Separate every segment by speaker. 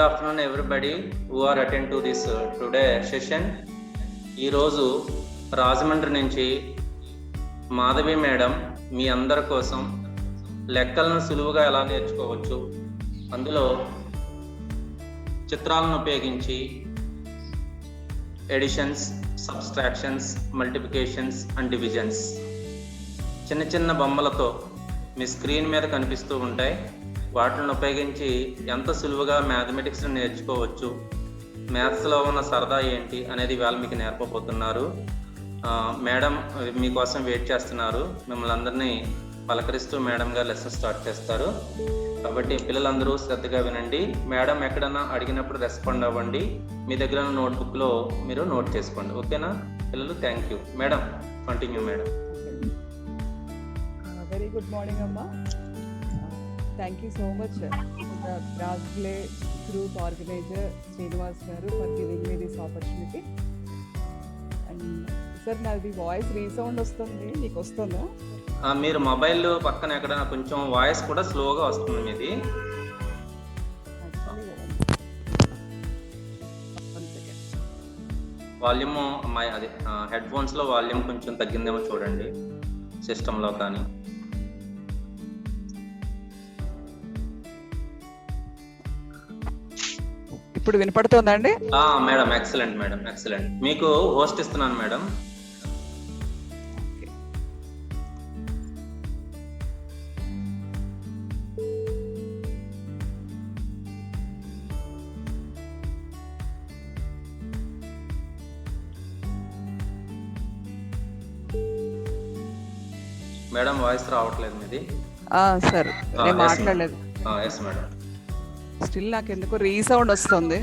Speaker 1: afternoon everybody who are attend to this today session. ఈ రోజు రాజమండ్రి నుంచి మాధవి మేడం మీ అందరి కోసం లెక్కలను సులువుగా ఎలా నేర్చుకోవచ్చు, అందులో చిత్రాలను ఉపయోగించి additions, subtractions, multiplications and divisions చిన్న చిన్న బొమ్మలతో మీ స్క్రీన్ మీద కనిపిస్తూ ఉంటాయి. వాటిని ఉపయోగించి ఎంత సులువుగా మ్యాథమెటిక్స్ని నేర్చుకోవచ్చు, మ్యాథ్స్లో ఉన్న సరదా ఏంటి అనేది ఇవాళ మీకు నేర్పబోతున్నారు. మేడం మీకోసం వెయిట్ చేస్తున్నారు. మిమ్మల్ని అందరినీ పలకరిస్తూ మేడం గారు లెసన్ స్టార్ట్ చేస్తారు. కాబట్టి పిల్లలందరూ శ్రద్ధగా వినండి. మేడం ఎక్కడన్నా అడిగినప్పుడు రెస్పాండ్ అవ్వండి. మీ దగ్గర ఉన్న నోట్బుక్లో మీరు నోట్ చేసుకోండి. ఓకేనా పిల్లలు? Thank you. Madam continue. Madam
Speaker 2: very good morning అమ్మా. Thank you so much, the Brass Play Group organizer Srinivas garu for giving me this opportunity. And sir, నాది వాయిస్ రీసౌండ్ వస్తుంది, నీకు వస్తుందా?
Speaker 1: మీరు మొబైల్ పక్కన ఎక్కడైనా కొంచెం వాయిస్ కూడా స్లోగా వస్తుంది మీది. వాల్యూమ్ అది హెడ్ ఫోన్స్లో వాల్యూమ్ కొంచెం తగ్గిందేమో చూడండి, సిస్టంలో కానీ.
Speaker 2: ఇప్పుడు వినపడుతుందండి?
Speaker 1: Madam excellent madam, excellent. మీకు హోస్ట్ ఇస్తున్నాను మేడం. మేడం వాయిస్ రావట్లేదు మీది.
Speaker 2: సార్ నేను మాట్లాడలేదు.
Speaker 1: Yes madam.
Speaker 2: స్టిల్ నాకు ఎందుకు రీసౌండ్ వస్తుంది.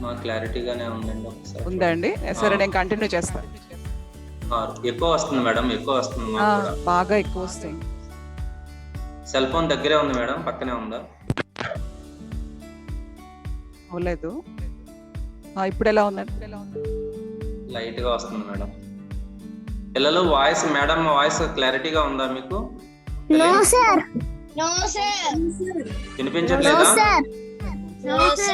Speaker 1: మా క్లారిటీగానే ఉందండి.
Speaker 2: ఉందండి. సరే నేను కంటిన్యూ చేస్తాను.
Speaker 1: ఎక్కువ వస్తుంది మేడం, ఎక్కువ వస్తుంది.
Speaker 2: బాగా ఎక్కువ వస్తుంది.
Speaker 1: సెల్ ఫోన్ దగ్గరే ఉంది మేడం, పక్కనే ఉందా?
Speaker 2: లేదు. ఇప్పుడు ఎలా ఉందండి?
Speaker 1: లైట్ గా వస్తుంది మేడం. పిల్లలు వాయిస్, మేడం వాయిస్ క్లారిటీగా ఉందా మీకు?
Speaker 3: No sir.
Speaker 1: వినిపించట్లేదా? Okay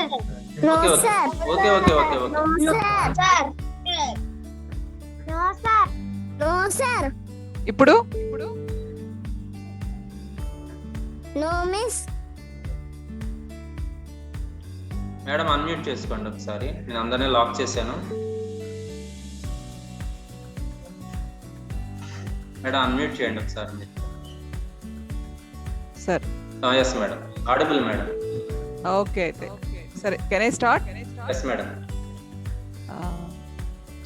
Speaker 1: okay okay okay okay.
Speaker 2: ఇప్పుడు
Speaker 3: నో మిస్.
Speaker 1: మేడం అన్మ్యూట్ చేసుకోండి ఒకసారి. నేను అందరినీ లాక్ చేశాను. మేడం అన్మ్యూట్ చేయండి ఒకసారి.
Speaker 2: Sir
Speaker 1: yes madam, audible madam.
Speaker 2: Okay అయితే సరే, can I start?
Speaker 1: Yes madam.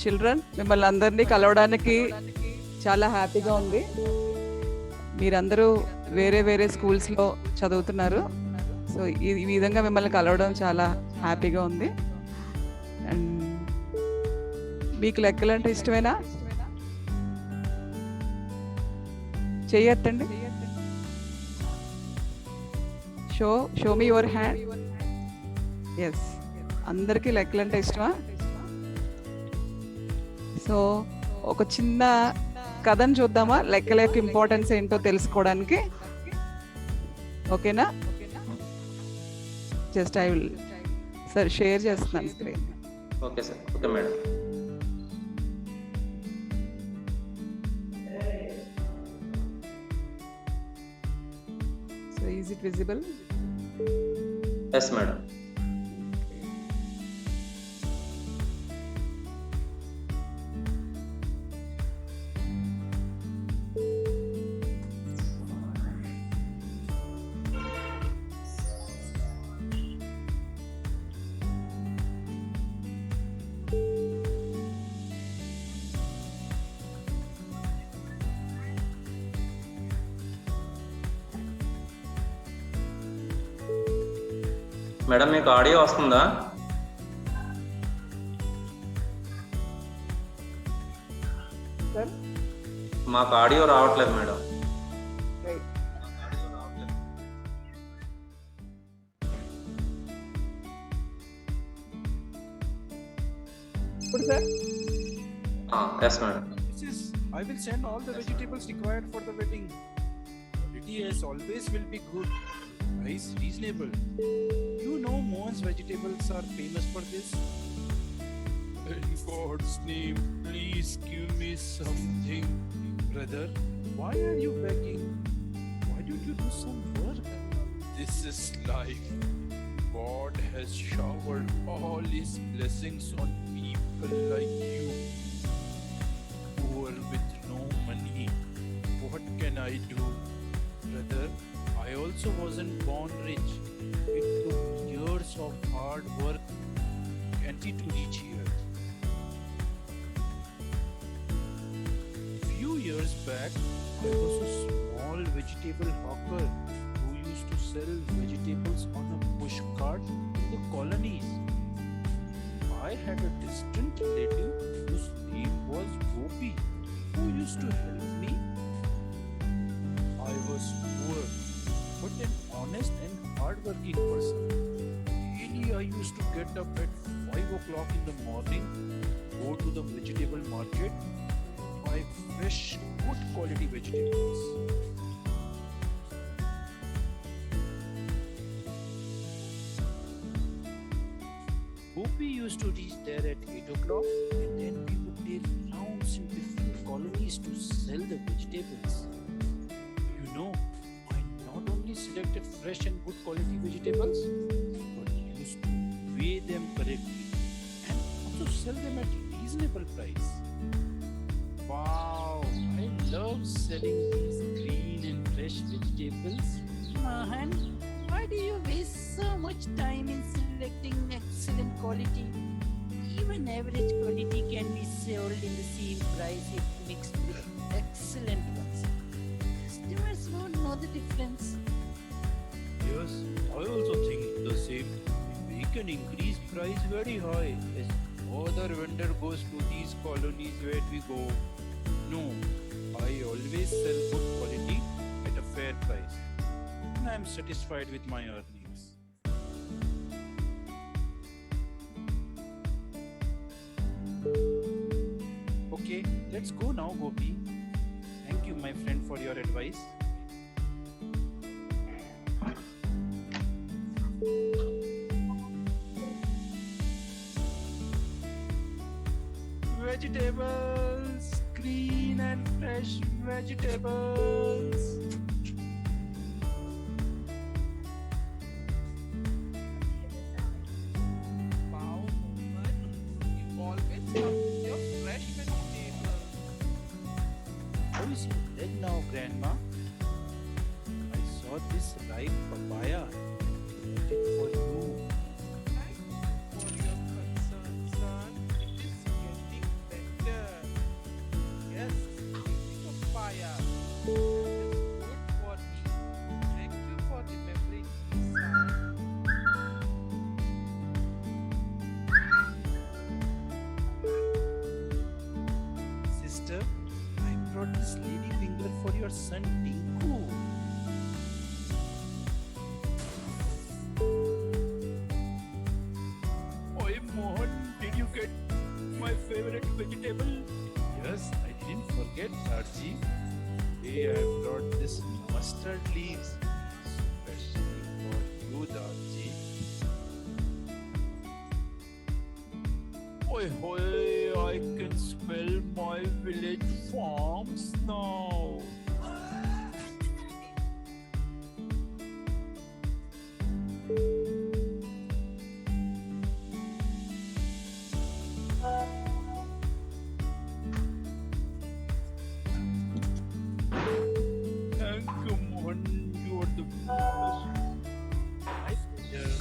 Speaker 2: Children, మిమ్మల్ని అందరినీ కలవడానికి చాలా హ్యాపీగా ఉంది. మీరందరూ వేరే వేరే స్కూల్స్లో చదువుతున్నారు. సో ఈ విధంగా మిమ్మల్ని కలవడం చాలా హ్యాపీగా ఉంది. అండ్ మీకు లెక్కలంటే ఇష్టమేనా? చెయ్యొద్దండి. Show me your hand. Yes, అందరికీ లెక్కలంటే ఇష్టమా? సో ఒక చిన్న కథను చూద్దామా, లెక్కల యొక్క ఇంపార్టెన్స్ ఏంటో తెలుసుకోవడానికి. ఓకేనా? Just I will sir share చేస్తున్నాను screen.
Speaker 1: Okay sir. Okay madam.
Speaker 2: So is it visible?
Speaker 1: Yes madam. Madam మీకు ఆడియో వస్తుందా? మాకు ఆడియో రావట్లేదు madam.
Speaker 2: Good sir.
Speaker 1: Yes madam.
Speaker 4: This is, I will send all the vegetables required for the wedding. quality as always will be good. Price reasonable. You know Mohan's vegetables are famous for this. In God's name, please give me something. Brother, why are you begging? Why don't you do some work? This is life. God has showered all his blessings on people like you. Poor with no money. What can I do? Brother, I also wasn't born rich. It took years of hard work and to reach here. Few years back, I was a small vegetable hawker who used to sell vegetables on a push cart in the colonies. I had a distant relative whose name was Gopi, who used to help me. I was poor, but an honest and hardworking person. Daily I used to get up at 5 o'clock in the morning, go to the vegetable market, buy fresh, good quality vegetables. Gopi used to reach there at 8 o'clock, and then we would take rounds in different colonies to sell the vegetables. You know, I not only selected fresh and good quality vegetables, but used to weigh them correctly and also sell them at reasonable price. Wow, I love selling these green and fresh vegetables.
Speaker 5: Mohan, why do you waste so much time in selecting excellent quality? Even average quality can be sold in the same price if mixed with excellent ones. Customers won't know the difference.
Speaker 4: Yes, I also think the same. We can increase price very high as other vendor goes to these colonies where we go. No, I always sell good quality at a fair price. And I am satisfied with my earnings. Okay, let's go now, Gopi. Thank you, my friend, for your advice. Vegetables, green and fresh vegetables.
Speaker 6: Wow, Mohan, you always come with your fresh vegetables.
Speaker 4: How is your leg now, Grandma? I saw this ripe papaya. Brought it for you.
Speaker 6: Thank you for your concern, son. It is getting better. Yes, eating papaya. That is good for me. Thank you for remembering me, son.
Speaker 4: Sister, I brought this lady finger for your son Tinku. Oi Mohan, did you get my favorite vegetable? Yes, I didn't forget, Darji. Hey, I brought this mustard leaves especially for you, Darji. Oi, hoy, I can smell my village farms now. Thank you, Mohan. You are the best. My pleasure.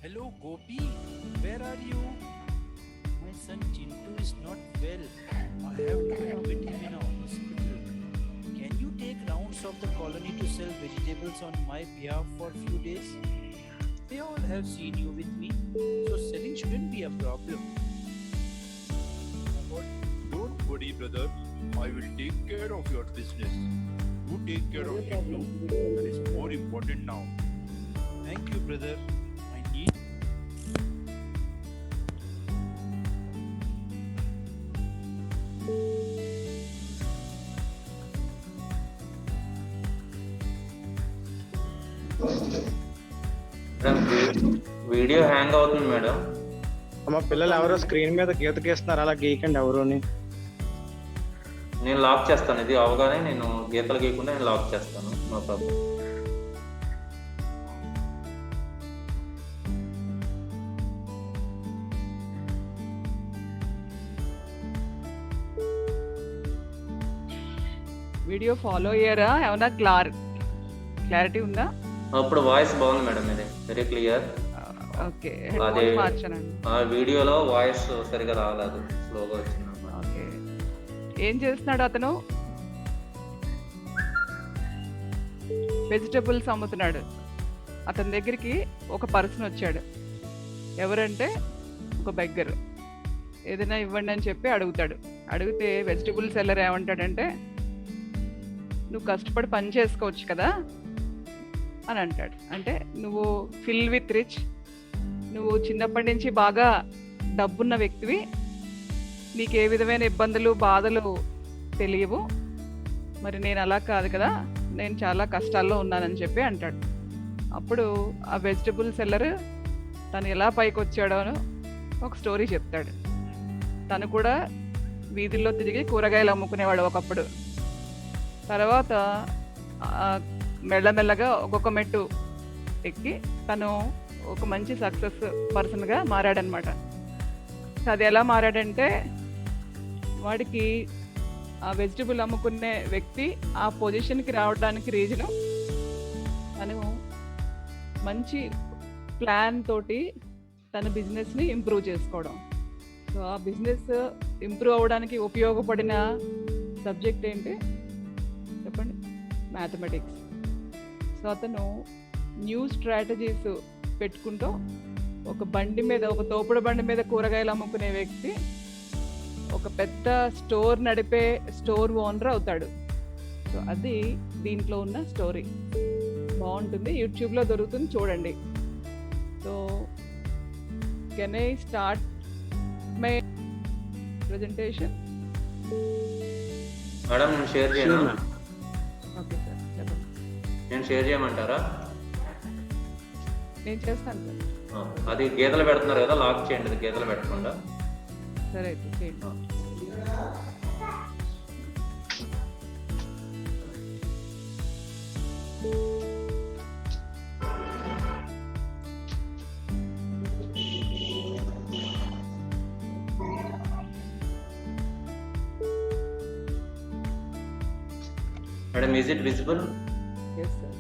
Speaker 4: Hello, Gopi. Where are you? My son Chintu is not well. I have to admit him in a hospital. Can you take rounds
Speaker 5: of the colony to sell vegetables on my behalf for few days? They all have seen you with me, so selling shouldn't be a problem.
Speaker 4: But don't worry, brother. I will take care of your business. You take care of it too. That is more important now. Thank you, brother. I need.
Speaker 1: Madam video hang అవుతుంది madam.
Speaker 7: మా పిల్లలు ఎవరో screen మీద గీత గీస్తున్నారు, అలా గీకండి ఎవరోని.
Speaker 1: నేను lock చేస్తాను, ఇది అవగానే నేను గీతలు గీయకుండా నేను లాక్ చేస్తాను. No problem.
Speaker 2: వీడియో ఫాలో అయ్యారా? ఏమన్నా క్లారిటీ ఉందా?
Speaker 1: అప్పుడు వాయిస్ బాగుంది మేడం, ఇది వెరీ క్లియర్.
Speaker 2: ఓకే,
Speaker 1: అదే
Speaker 2: మార్చానండి.
Speaker 1: ఆ వీడియోలో వాయిస్ సరిగా రాలేదు, స్లోగా వచ్చింది.
Speaker 2: ఓకే, ఏం చేస్తున్నాడు అతను? వెజిటబుల్స్ అమ్ముతున్నాడు. అతని దగ్గరికి ఒక పర్సన్ వచ్చాడు. ఎవరంటే ఒక బెగ్గర్. ఏదైనా ఇవ్వండి అని చెప్పి అడుగుతాడు. అడిగితే వెజిటబుల్ సెల్లర్ ఏమంటాడంటే, నువ్వు కష్టపడి పని చేసుకోవచ్చు కదా అని అంటాడు. అంటే నువ్వు ఫిల్ విత్ రిచ్, నువ్వు చిన్నప్పటి నుంచి బాగా డబ్బున్న వ్యక్తివి, నీకు ఏ విధమైన ఇబ్బందులు బాధలు తెలియవు. మరి నేను అలా కాదు కదా, నేను చాలా కష్టాల్లో ఉన్నానని చెప్పి అంటాడు. అప్పుడు ఆ వెజిటబుల్ సెల్లర్ తను ఎలా పైకి వచ్చాడో ఒక స్టోరీ చెప్తాడు. తను కూడా వీధుల్లో తిరిగి కూరగాయలు అమ్ముకునేవాడు ఒకప్పుడు. తర్వాత మెల్లమెల్లగా ఒక్కొక్క మెట్టు ఎక్కి తను ఒక మంచి సక్సెస్ పర్సన్గా మారాడనమాట. అది ఎలా మారాడంటే, వాడికి ఆ వెజిటబుల్ అమ్ముకునే వ్యక్తి ఆ పొజిషన్కి రావడానికి రీజను తను మంచి ప్లాన్ తోటి తన బిజినెస్ని ఇంప్రూవ్ చేసుకోవడం. సో ఆ బిజినెస్ ఇంప్రూవ్ అవ్వడానికి ఉపయోగపడిన సబ్జెక్ట్ ఏంటి చెప్పండి? మ్యాథమెటిక్స్. సో అతను న్యూ స్ట్రాటజీస్ పెట్టుకుంటూ ఒక బండి మీద, ఒక తోపుడు బండి మీద కూరగాయలు అమ్ముకునే వ్యక్తి ఒక పెద్ద స్టోర్ నడిపే స్టోర్ ఓనర్ అవుతాడు. సో అది దీంట్లో ఉన్న స్టోరీ. బాగుంటుంది, యూట్యూబ్లో దొరుకుతుంది, చూడండి. So can I start my presentation?
Speaker 1: Madam నేను షేర్ చేయను.
Speaker 2: ఓకే సార్, చెప్పండి.
Speaker 1: నేను షేర్ చేయమంటారా?
Speaker 2: నేను చేస్తాను సార్.
Speaker 1: అది గీతలు పెడుతున్నారు కదా, లాక్ చేయండి, అది గీతలు పెట్టకుండా.
Speaker 2: సరే అయితే చేయండి.
Speaker 1: Madam is it visible?
Speaker 2: Yes sir.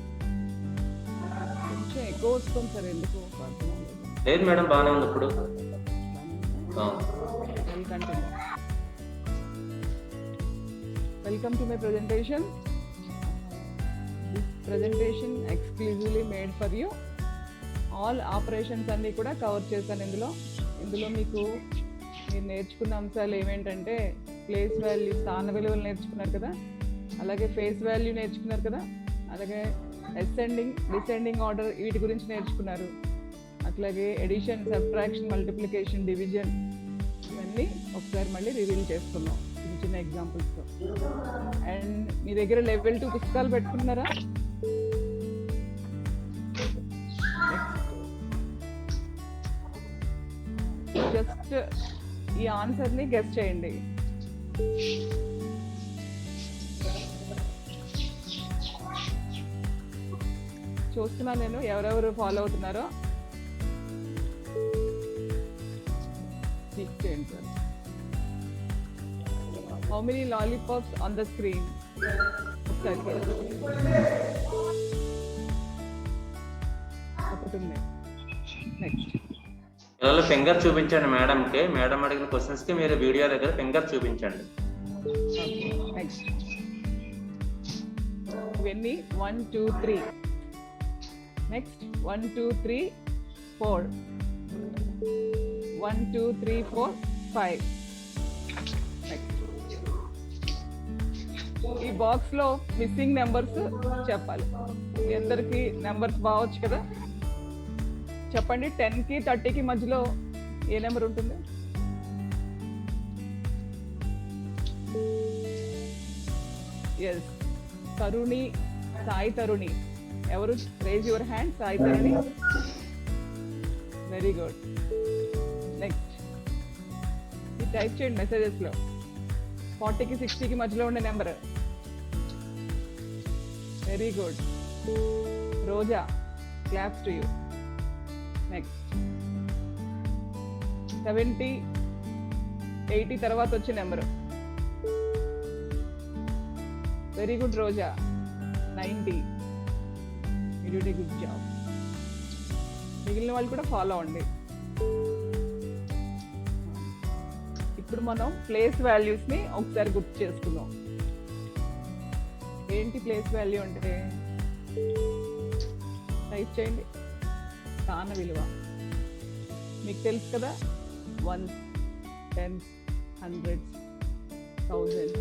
Speaker 2: కొంచెం ఎక్కువ వస్తుంది సార్, ఎందుకు అర్థం అవ్వలేదు.
Speaker 1: లేదు మేడం, బాగానే ఉంది ఇప్పుడు.
Speaker 2: Welcome to my presentation. This presentation exclusively made for you. All operations అన్నీ కూడా కవర్ చేశాను ఇందులో మీకు మీరు నేర్చుకున్న అంశాలు ఏమేంటంటే, ప్లేస్ వాల్యూ, స్థాన విలువలు నేర్చుకున్నారు కదా, అలాగే ఫేస్ వాల్యూ నేర్చుకున్నారు కదా, అలాగే అసెండింగ్ డిసెండింగ్ ఆర్డర్ వీటి గురించి నేర్చుకున్నారు. అట్లాగే ఎడిషన్, సబ్ట్రాక్షన్, మల్టిప్లికేషన్, డివిజన్, ఇవన్నీ ఒకసారి మళ్ళీ రివీల్ చేసుకున్నాం చిన్న చిన్న ఎగ్జాంపుల్స్తో. అండ్ మీ దగ్గర లెవెల్ 2 పుస్తకాలు పెట్టుకున్నారా? జస్ట్ ఈ ఆన్సర్ని గెస్ చేయండి. చూస్తున్నా నేను ఎవరెవరు ఫాలో అవుతున్నారో. చేయండి sir. How many lollipops on the screen? ఒకటి ఉంది. నెక్స్ట్
Speaker 1: పిల్లలు ఫింగర్ చూపించండి మేడంకి. మేడం అడిగిన క్వశ్చన్స్కి మీరు వీడియో దగ్గర ఫింగర్ చూపించండి.
Speaker 2: నెక్స్ట్ ఇవన్నీ 1 2 3. నెక్స్ట్ 1 2 3 4. 1 2 3 4 5. ఈ బాక్స్ లో మిస్సింగ్ నెంబర్స్ చెప్పాలి. మీ అందరికి నెంబర్స్ బాగొచ్చు కదా. చెప్పండి, 10కి 30కి మధ్యలో ఏ నెంబర్ ఉంటుంది? ఎస్, తరుణి, సాయి తరుణి. ఎవరు? Raise your hand. Sai Taruni, very good. Next ఇది టైప్ చేయండి మెసేజెస్ లో. 40కి 60కి మధ్యలో ఉండే number. Very good. Roja, claps to you. Next 70 80 తర్వాత వచ్చే number. Very good Roja. 90. You did a good job. మిగిలిన వాళ్ళు కూడా ఫాలో అవ్వండి. ఇప్పుడు మనం ప్లేస్ వాల్యూస్ని ఒకసారి గుర్తు చేసుకుందాం. ఏంటి ప్లేస్ వాల్యూ అంటే? టైప్ చేయండి, స్థాన విలువ. మీకు తెలుసు కదా, 1s, 10s, 100s, 1000,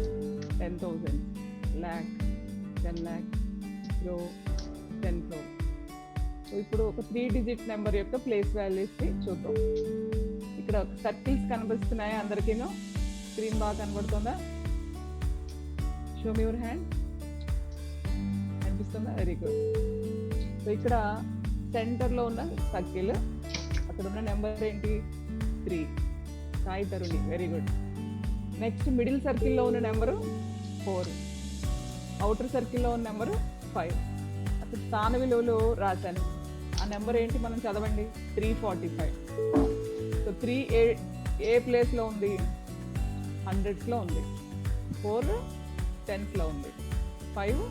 Speaker 2: 10,000, lakh, 10 lakh, crore, 10 crore. So ఇప్పుడు ఒక 3 డిజిట్ నెంబర్ యొక్క ప్లేస్ వాల్యూస్ని చూద్దాం. ఇక్కడ సర్కిల్స్ కనిపిస్తున్నాయా అందరికీను? స్క్రీన్ బాగా కనబడుతుందా? Show me your hand. కనిపిస్తుందా? Very good. సో ఇక్కడ సెంటర్లో ఉన్న సర్కిల్, అక్కడ ఉన్న నెంబర్ ఏంటి? 3. Sai Taruni, very good. Next middle సర్కిల్లో ఉన్న నెంబరు 4. అవుటర్ సర్కిల్లో ఉన్న నెంబరు 5. అక్కడ స్థాన విలువలు రాశాను. ఆ నెంబర్ ఏంటి మనం చదవండి? 345. సో 3 ఏ ప్లేస్లో ఉంది? 100స్లో ఉంది. 4 10స్లో ఉంది. 5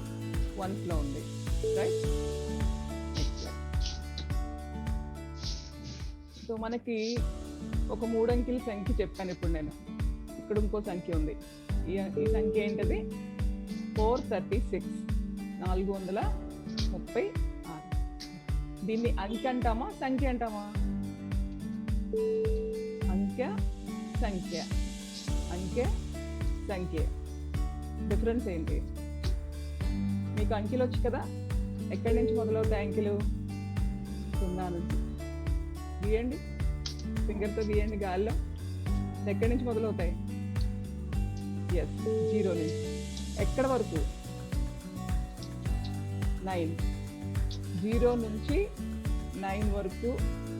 Speaker 2: 1స్లో ఉంది. రైట్. సో మనకి ఒక 3 అంకెల సంఖ్య చెప్పాను ఇప్పుడు నేను. ఇక్కడ ఇంకో సంఖ్య ఉంది. ఈ సంఖ్య ఏంటది? 436. 436. దీన్ని అంకె అంటామా, సంఖ్య అంటామా? అంకె సంఖ్య. అంకె సంఖ్య. డిఫరెన్స్ ఏంటి? మీకు అంకెలు వచ్చు కదా. ఎక్కడి నుంచి మొదలవుతాయి అంకెలు? 0 నుంచి. గీయండి, ఫింగర్తో గీయండి గాల్లో. ఎక్కడి నుంచి మొదలవుతాయి? ఎస్, 0 నుంచి. ఎక్కడ వరకు? 9. 0 నుంచి 9 వరకు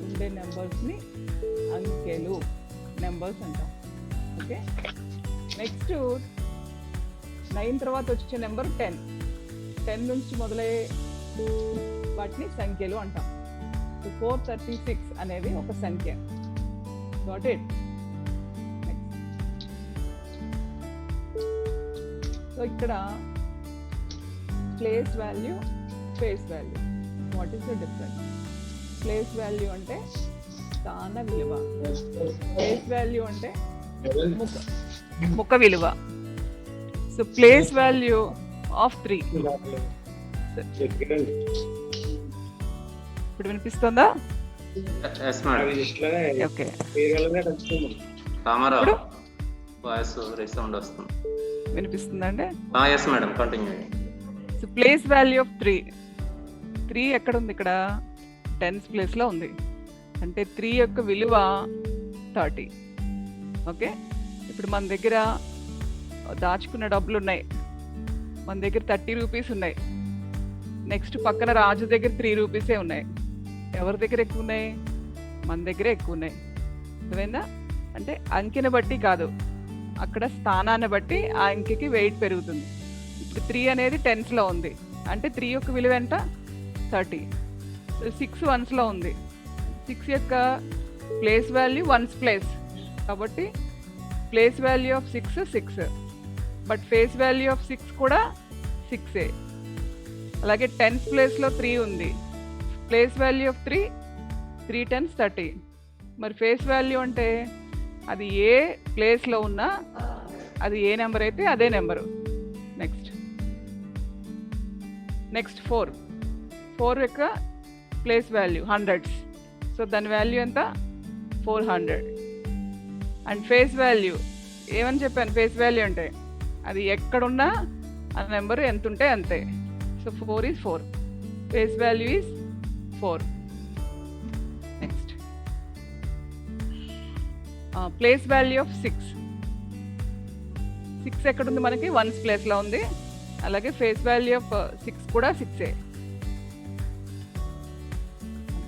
Speaker 2: ఉండే నెంబర్స్ని అంకెలు, నెంబర్స్ అంటాం. ఓకే. నెక్స్ట్ 9 తర్వాత వచ్చే నెంబర్ 10. 10 నుంచి మొదలయ్యే వాటిని సంఖ్యలు అంటాం. సో 436 అనేది ఒక సంఖ్య. Got it? సో ఇక్కడ place value, face value. What is the difference? Place value అంటే స్థాన విలువ. ఫేస్ వాల్యూ అంటే ముఖ విలువ. So place value of 3. ఇప్పుడు వినిపిస్తుందా?
Speaker 1: Yes madam.
Speaker 2: Okay.
Speaker 1: Ramarao voice resound వస్తుంది.
Speaker 2: వినిపిస్తుందండి?
Speaker 1: Yes madam, continue.
Speaker 2: So place value of 3. 3 ఎక్కడ ఉంది? ఇక్కడ 10th ప్లేస్లో ఉంది. అంటే 3 యొక్క విలువ 30. ఓకే. ఇప్పుడు మన దగ్గర దాచుకున్న డబ్బులు ఉన్నాయి. మన దగ్గర 30 రూపీస్ ఉన్నాయి. నెక్స్ట్ పక్కన రాజు దగ్గర 3 రూపీసే ఉన్నాయి. ఎవరి దగ్గర ఎక్కువ ఉన్నాయి? మన దగ్గరే ఎక్కువ ఉన్నాయి. అర్థమైందా? అంటే అంకెని బట్టి కాదు, అక్కడ స్థానాన్ని బట్టి ఆ అంకెకి వెయిట్ పెరుగుతుంది. ఇప్పుడు 3 అనేది 10స్లో ఉంది. అంటే 3 యొక్క విలువ ఎంత? 30. 6 1స్లో ఉంది. 6 యొక్క ప్లేస్ వాల్యూ 1's ప్లేస్. కాబట్టి place value of 6. But face value of 6 కూడా 6. అలాగే 10th ప్లేస్లో 3 ఉంది. Place value of 3 10s 30. మరి ఫేస్ వాల్యూ అంటే అది ఏ ప్లేస్లో ఉన్నా అది ఏ నెంబర్ అయితే అదే నెంబరు. నెక్స్ట్ నెక్స్ట్ 4 యొక్క ప్లేస్ వాల్యూ హండ్రెడ్స్, సో దాని వాల్యూ ఎంత 400. అండ్ ఫేస్ వాల్యూ ఏమని చెప్పాను, ఫేస్ వాల్యూ అంటే అది ఎక్కడున్నా ఆ నెంబర్ ఎంత ఉంటే అంతే. So 4 is 4, face value is 4. Next place value of 6 ఎక్కడుంది మనకి, వన్స్ ప్లేస్లో ఉంది. అలాగే ఫేస్ వాల్యూ ఆఫ్ 6 కూడా 6.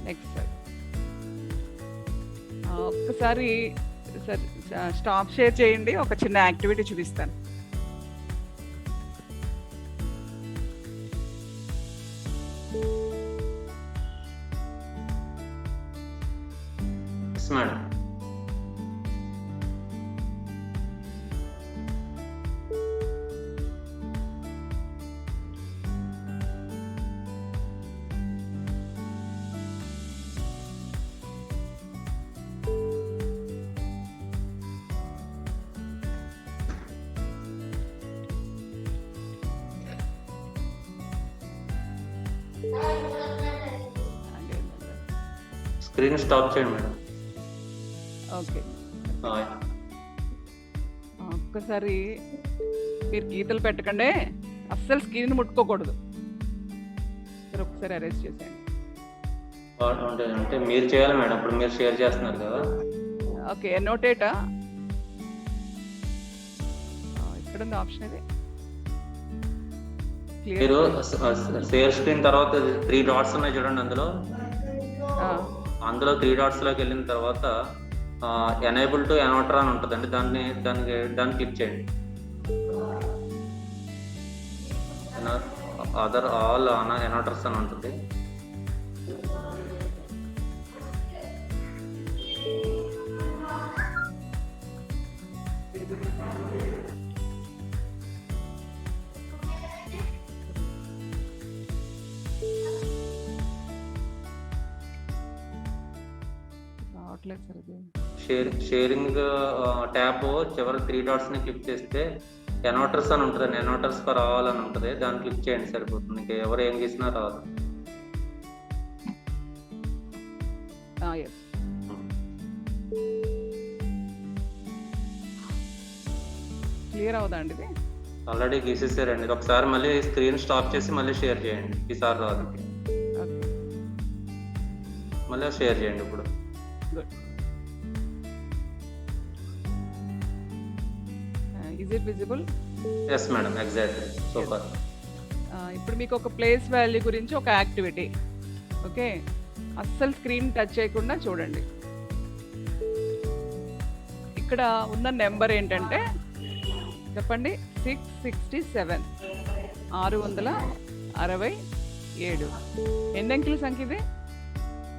Speaker 2: నెక్స్ట్ ఒక్కసారి స్టాప్ షేర్ చేయండి, ఒక చిన్న యాక్టివిటీ చూపిస్తాను.
Speaker 1: Yes madam. స్క్రీన్ స్టాప్ చేయండి మేడం.
Speaker 2: Okay,
Speaker 1: hi.
Speaker 2: ఒక్కసారి మీరు గీతలు పెట్టకండి, అస్సలు స్క్రీన్ ముట్టుకోకూడదు. సరే ఒకసారి అరెస్ట్ చేసేయండి.
Speaker 1: అంటే మీరు చేయాలి మేడం, ఇప్పుడు మీరు షేర్ చేస్తున్నారు కదా.
Speaker 2: ఓకే, నోటేటా ఇక్కడ ఉంది ఆప్షన్ ఇది.
Speaker 1: మీరు షేర్ స్క్రీన్ తర్వాత 3 డాట్స్ ఉన్నాయి చూడండి, అందులో 3 డాట్స్ లోకి వెళ్ళిన తర్వాత ఎనేబుల్ టు ఎనోటర్ అని ఉంటుందండి, దాన్ని క్లిక్ చేయండి. అదర్ ఆల్ ఎనోటర్స్ అని ఉంటుంది.
Speaker 2: రావట్లేదు సార్ ఇది.
Speaker 1: షేరింగ్ ట్యాబ్ చివరి 3 డాట్స్ ని క్లిక్ చేస్తే ఎనోటర్స్ అని ఉంటుంది, ఎనోటర్స్ ఫర్ ఆల్ అని ఉంటుంది, దాన్ని క్లిక్ చేయండి సరిపోతుంది. ఇంకా ఎవరు ఏం గీసినా రాదు.
Speaker 2: క్లియర్ అవుదండి ఇది?
Speaker 1: ఆల్రెడీ గీసేసారండి. ఒకసారి మళ్ళీ స్క్రీన్ స్టాప్ చేసి మళ్ళీ షేర్ చేయండి, ఈసారి రాదు.
Speaker 2: ఓకే,
Speaker 1: మళ్ళీ షేర్ చేయండి ఇప్పుడు.
Speaker 2: Good. Is it visible?
Speaker 1: Yes madam, exactly, super.
Speaker 2: ఇప్పుడు మీకు ఒక ప్లేస్ వాల్యూ గురించి ఒక యాక్టివిటీ. ఓకే, అస్సలు స్క్రీన్ టచ్ చేయకుండా చూడండి. ఇక్కడ ఉన్న నెంబర్ ఏంటంటే చెప్పండి, 667, 667. ఎన్ని అంకెల సంఖ్య ఇది?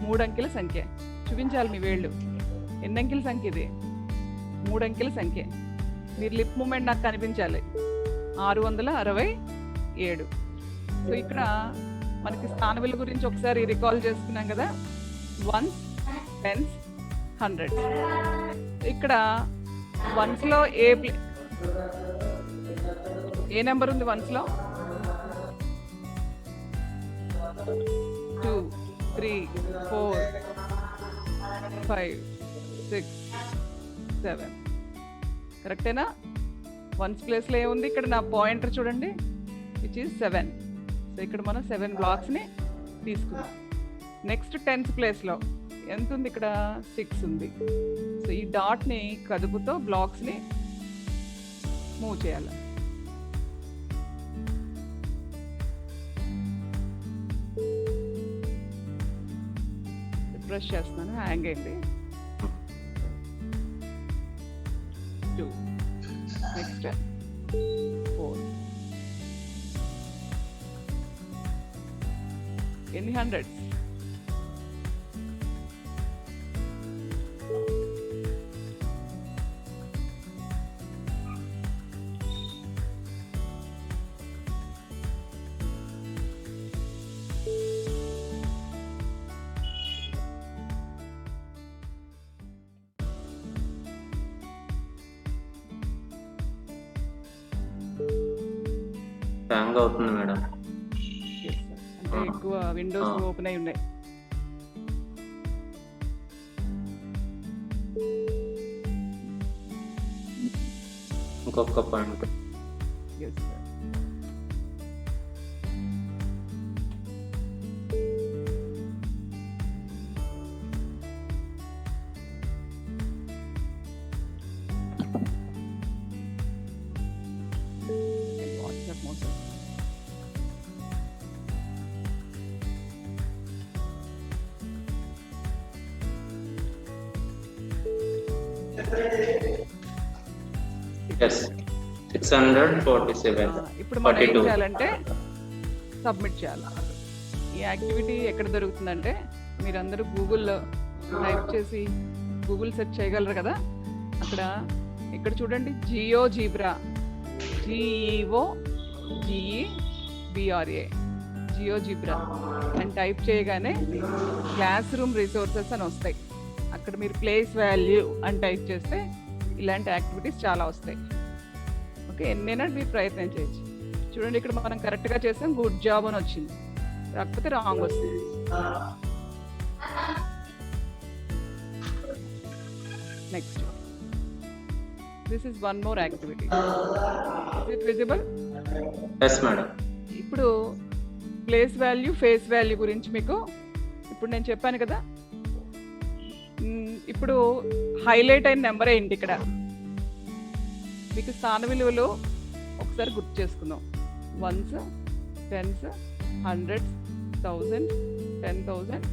Speaker 2: 3 అంకెల సంఖ్య. చూపించాలి మీ వేళ్ళు. ఎన్ని అంకెల సంఖ్య ఇది? 3 అంకెల సంఖ్య. మీరు లిప్ మూమెంట్ నాకు కనిపించాలి. 667. సో ఇక్కడ మనకి స్థానవిలువ గురించి ఒకసారి రికాల్ చేసుకున్నాం కదా, 1s, 10s, 100s. ఇక్కడ వన్స్లో ఏ నెంబర్ ఉంది వన్స్లో? 2, 3, 4, 5, 6, 7. కరెక్టేనా? వన్స్ ప్లేస్లో ఏముంది? ఇక్కడ నా పాయింటర్ చూడండి, విచ్ ఈజ్ 7. సో ఇక్కడ మనం 7 బ్లాక్స్ని తీసుకున్నాం. నెక్స్ట్ 10th ప్లేస్లో ఎంత ఉంది? ఇక్కడ 6 ఉంది. సో ఈ డాట్ని కదుపుతో బ్లాక్స్ని మూవ్ చేయాలి. రిఫ్రెష్ చేస్తున్నాను, హ్యాంగ్ అయింది. 2, నెక్స్ట్ 4. ఎన్ని హండ్రెడ్స్?
Speaker 1: హ్యాంగ్ అవుతుంది మేడం.
Speaker 2: Yes. అంటే ఎక్కువ విండోస్ ఓపెన్ అయి ఉన్నాయి.
Speaker 1: ఇంకొక point.
Speaker 2: Yes, sir. And WhatsApp mode.
Speaker 1: Yes 647.
Speaker 2: ఇప్పుడు మనం ఏం
Speaker 1: 42.
Speaker 2: చేయాలంటే సబ్మిట్ చేయాలి. ఈ యాక్టివిటీ ఎక్కడ దొరుకుతుందంటే మీరందరూ గూగుల్లో టైప్ చేసి గూగుల్ సెర్చ్ చేయగలరు కదా, అక్కడ ఇక్కడ చూడండి GeoGebra, GEO GEBRA, GeoGebra అని టైప్ చేయగానే క్లాస్ రూమ్ రిసోర్సెస్ అని వస్తాయి. అక్కడ మీరు ప్లేస్ వాల్యూ అని టైప్ చేస్తే ఇలాంటి యాక్టివిటీస్ చాలా వస్తాయి. ఓకే, ఎన్నైనా మీరు ప్రయత్నం చేయొచ్చు. చూడండి ఇక్కడ మనం కరెక్ట్గా చేసాం, గుడ్ జాబ్ అని వచ్చింది, కాకపోతే రాంగ్ వస్తుంది. Next, this is one more activity. Is it visible?
Speaker 1: Yes madam.
Speaker 2: ఇప్పుడు ప్లేస్ వాల్యూ, ఫేస్ వాల్యూ గురించి మీకు ఇప్పుడు నేను చెప్పాను కదా. ఇప్పుడు హైలైట్ అయిన నెంబర్ ఏంటి ఇక్కడ? మీకు స్థాన విలువలు ఒకసారి గుర్తు చేసుకుందాం. 1s, 10s, 100s, 1000, 10,000,